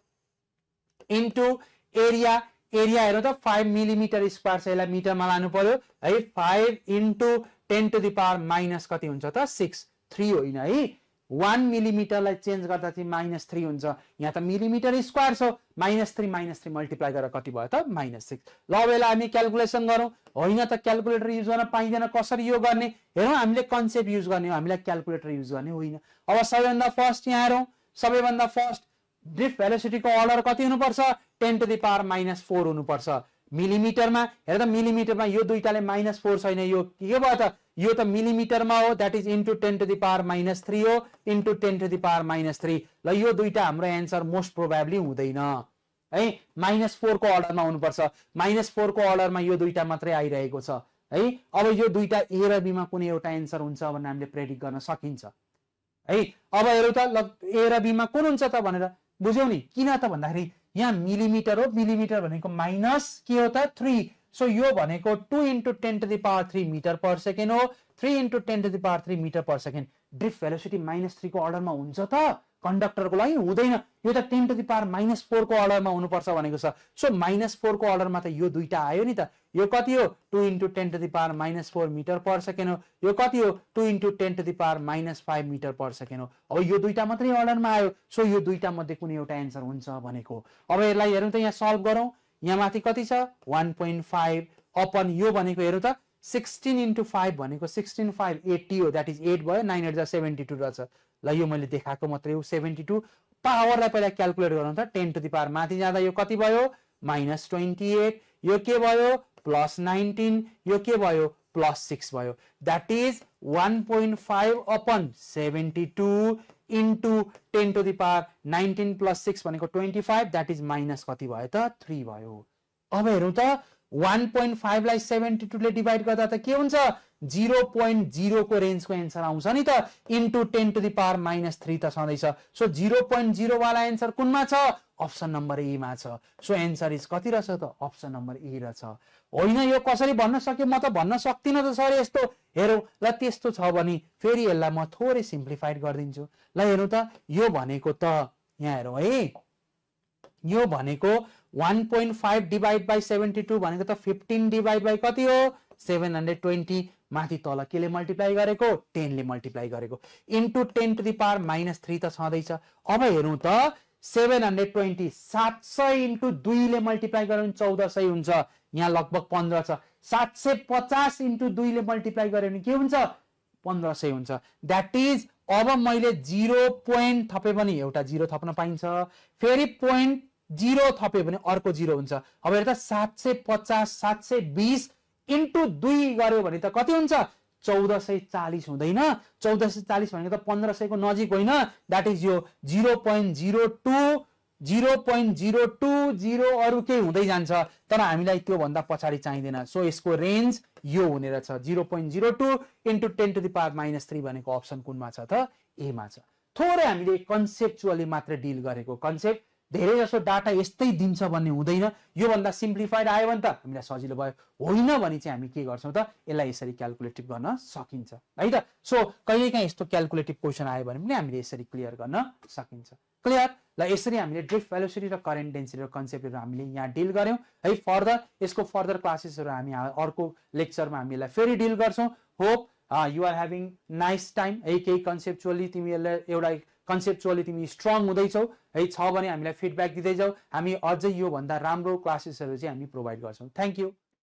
इन्टु एरिया हेरौँ त 5 मिलिमिटर स्क्वायर छ. यसलाई मिटरमा लानु पर्यो है. 5 into 10 to the power minus कति हुन्छ त 6 3 होइन है. 1 मिलिमिटरलाई चेन्ज गर्दा चाहिँ -3 हुन्छ. यहाँ त मिलिमिटर स्क्वायर छ. -3 मल्टिप्लाई गरेर कति भयो त -6. ल अब यसलाई हामी क्याल्कुलेसन गरौँ. होइन त क्याल्कुलेटर युज गर्न पाइँदैन. कसरी यो गर्ने हेरौँ. हामीले कन्सेप्ट युज गर्ने हो. हामीलाई क्याल्कुलेटर युज गर्ने होइन. अब सबैभन्दा फर्स्ट यहाँ हेरौँ. सबैभन्दा फर्स्ट ड्रिफ्ट भेलोसिटीको अर्डर कति हुनुपर्छ 10 to the power -4 हुनुपर्छ. मिलिमिटरमा हेर त मिलिमिटरमा यो दुईटाले -4 छैन. यो के भयो त यो त मिलिमिटरमा हो. That is into 10 to the power -3 हो इन्टु 10 to the power -3. ल यो दुईटा हाम्रो एन्सर मोस्ट प्रोबेबली हुँदैन है. -4 को अर्डरमा हुनुपर्छ. -4 को अर्डरमा यो दुईटा मात्रै आइरहेको छ है. अब यो दुईटा A र B मा कुनै एउटा एन्सर हुन्छ भनेर हामीले प्रेडिक्ट गर्न सकिन्छ है. अब हेरौँ त ल A र B मा कुन हुन्छ त भनेर बुझ्यौ नि. किन त भन्दाखेरि यहाँ मिलिमिटर हो. मिलिमिटर भनेको माइनस के हो त 3. सो यो भनेको 2 into 10 to the power 3 metre per second हो. 3 into 10 to the power 3 metre per second. Drift velocity -3 को अर्डरमा हुन्छ त कन्डक्टरको लागि हुँदैन. यो त 10 to the power -4 को अर्डरमा हुनुपर्छ भनेको छ. सो -4 को अर्डरमा त यो दुईटा आयो नि त. यो कति हो 2 into 10 to the power -4 metre per second हो. यो कति हो 2 into 10 to the power -5 metre per second हो. अब यो दुईटा मात्रै अर्डरमा आयो. सो यो दुईटा मध्ये कुनै एउटा एन्सर हुन्छ भनेको. अब यसलाई हेरौँ त यहाँ सल्भ गरौँ. यहाँ माथि कति छ 1.5 अपन यो भनेको हेरौँ त 16 into 5 भनेको 16 5 80 हो. द्याट इज 8 भयो. 9 8 72 रहेछ. ल यो मैले देखाएको मात्रै हो 72. पावरलाई पहिला क्याल्कुलेट गरौँ त. 10 to the power माथि जाँदा यो कति भयो -28. यो के भयो +19. यो के भयो +6 भयो. That is 1.5 upon 72 into 10 to the power 19 + 6 भनेको 25. द्याट इज माइनस कति भयो त 3 भयो. अब हेरौँ त 1.5 लाई 72 ले डिवाइड गर्दा त के हुन्छ 0.0 को रेन्जको एन्सर आउँछ नि त. इन्टु 10 to the power -3 त छँदैछ. सो 0.0 वाला एन्सर कुनमा छ अप्सन नम्बर ए मा छ. सो एन्सर इज कति रहेछ त अप्सन नम्बर ए रहेछ. होइन यो कसरी भन्न सक्यो म त भन्न सक्दिनँ त सर यस्तो. हेरौँ ल त्यस्तो छ भने फेरि यसलाई म थोरै सिम्प्लिफाइड गरिदिन्छु. ल हेरौँ त यो भनेको त यहाँ हेरौँ है. यो भनेको 1.5 डिवाइड बाई 72 भनेको त 15 डिवाइड बाई कति हो 720 माथि तल केले मल्टिप्लाई गरेको 10 ले मल्टिप्लाई गरेको इन्टु 10 टु द पावर -3 त छँदैछ। अब हेरौँ त 720 700 इन्टु 2 ले मल्टिप्लाई गऱ्यो भने 1400 हुन्छ, यहाँ लगभग 15 छ। 750 इन्टु 2 ले मल्टिप्लाई गऱ्यो भने के हुन्छ 1500 हुन्छ। द्याट इज अब मैले 0 पोइन्ट थपे पनि एउटा 0 थप्न पाइन्छ, फेरि पोइन्ट 0 थपे भने अर्को 0 हुन्छ। अब हेर्दा 750 720 इन्टु 2 गर्यो भने त कति हुन्छ 1440 हुँदैन। 1440 भनेको त 1500 को नजिक होइन। द्याट इज यो 0.02 0.020 अरु केही हुँदै जान्छ, तर हामीलाई त्यो भन्दा पछाडी चाहिँदैन। सो यसको रेन्ज यो हुने रहेछ 0.02 इन्टु 10 टु द पावर -3 भनेको अप्सन कुनमा छ त ए मा छ। थोरै हामीले कन्सेप्चुअली मात्र डिल गरेको, कन्सेप्ट धेरै जसो डाटा यस्तै दिन्छ भन्ने हुँदैन। यो भन्दा सिम्प्लिफाइड आयो भने त हामीलाई सजिलो भयो, होइन भने चाहिँ हामी के गर्छौं त यसलाई यसरी क्याल्कुलेटिभ गर्न सकिन्छ है त। सो कहिलेकाहीँ यस्तो क्याल्कुलेटिभ क्वेशन आयो भने पनि हामीले यसरी क्लियर गर्न सकिन्छ। क्लियर? ल यसरी हामीले ड्रिफ्ट भेलोसिटी र करेन्ट डेन्सिटी र कन्सेप्टहरु हामीले यहाँ डिल गर्यौं है। फर्दर यसको फर्दर क्लासेसहरु हामी अर्को लेक्चरमा हामी यसलाई फेरि डिल गर्छौं। Hope you are having nice time है। केही कन्सेप्चुअली तिमीहरुले एउटा कन्सेप्चुअली तिमी स्ट्रङ हुँदैछौ है, छ भने हामीलाई फिडब्याक दिँदै जाऊ। हामी अझै यो भन्दा राम्रो क्लासेसहरु चाहिँ हामी प्रोवाइड गर्छौं। Thank you.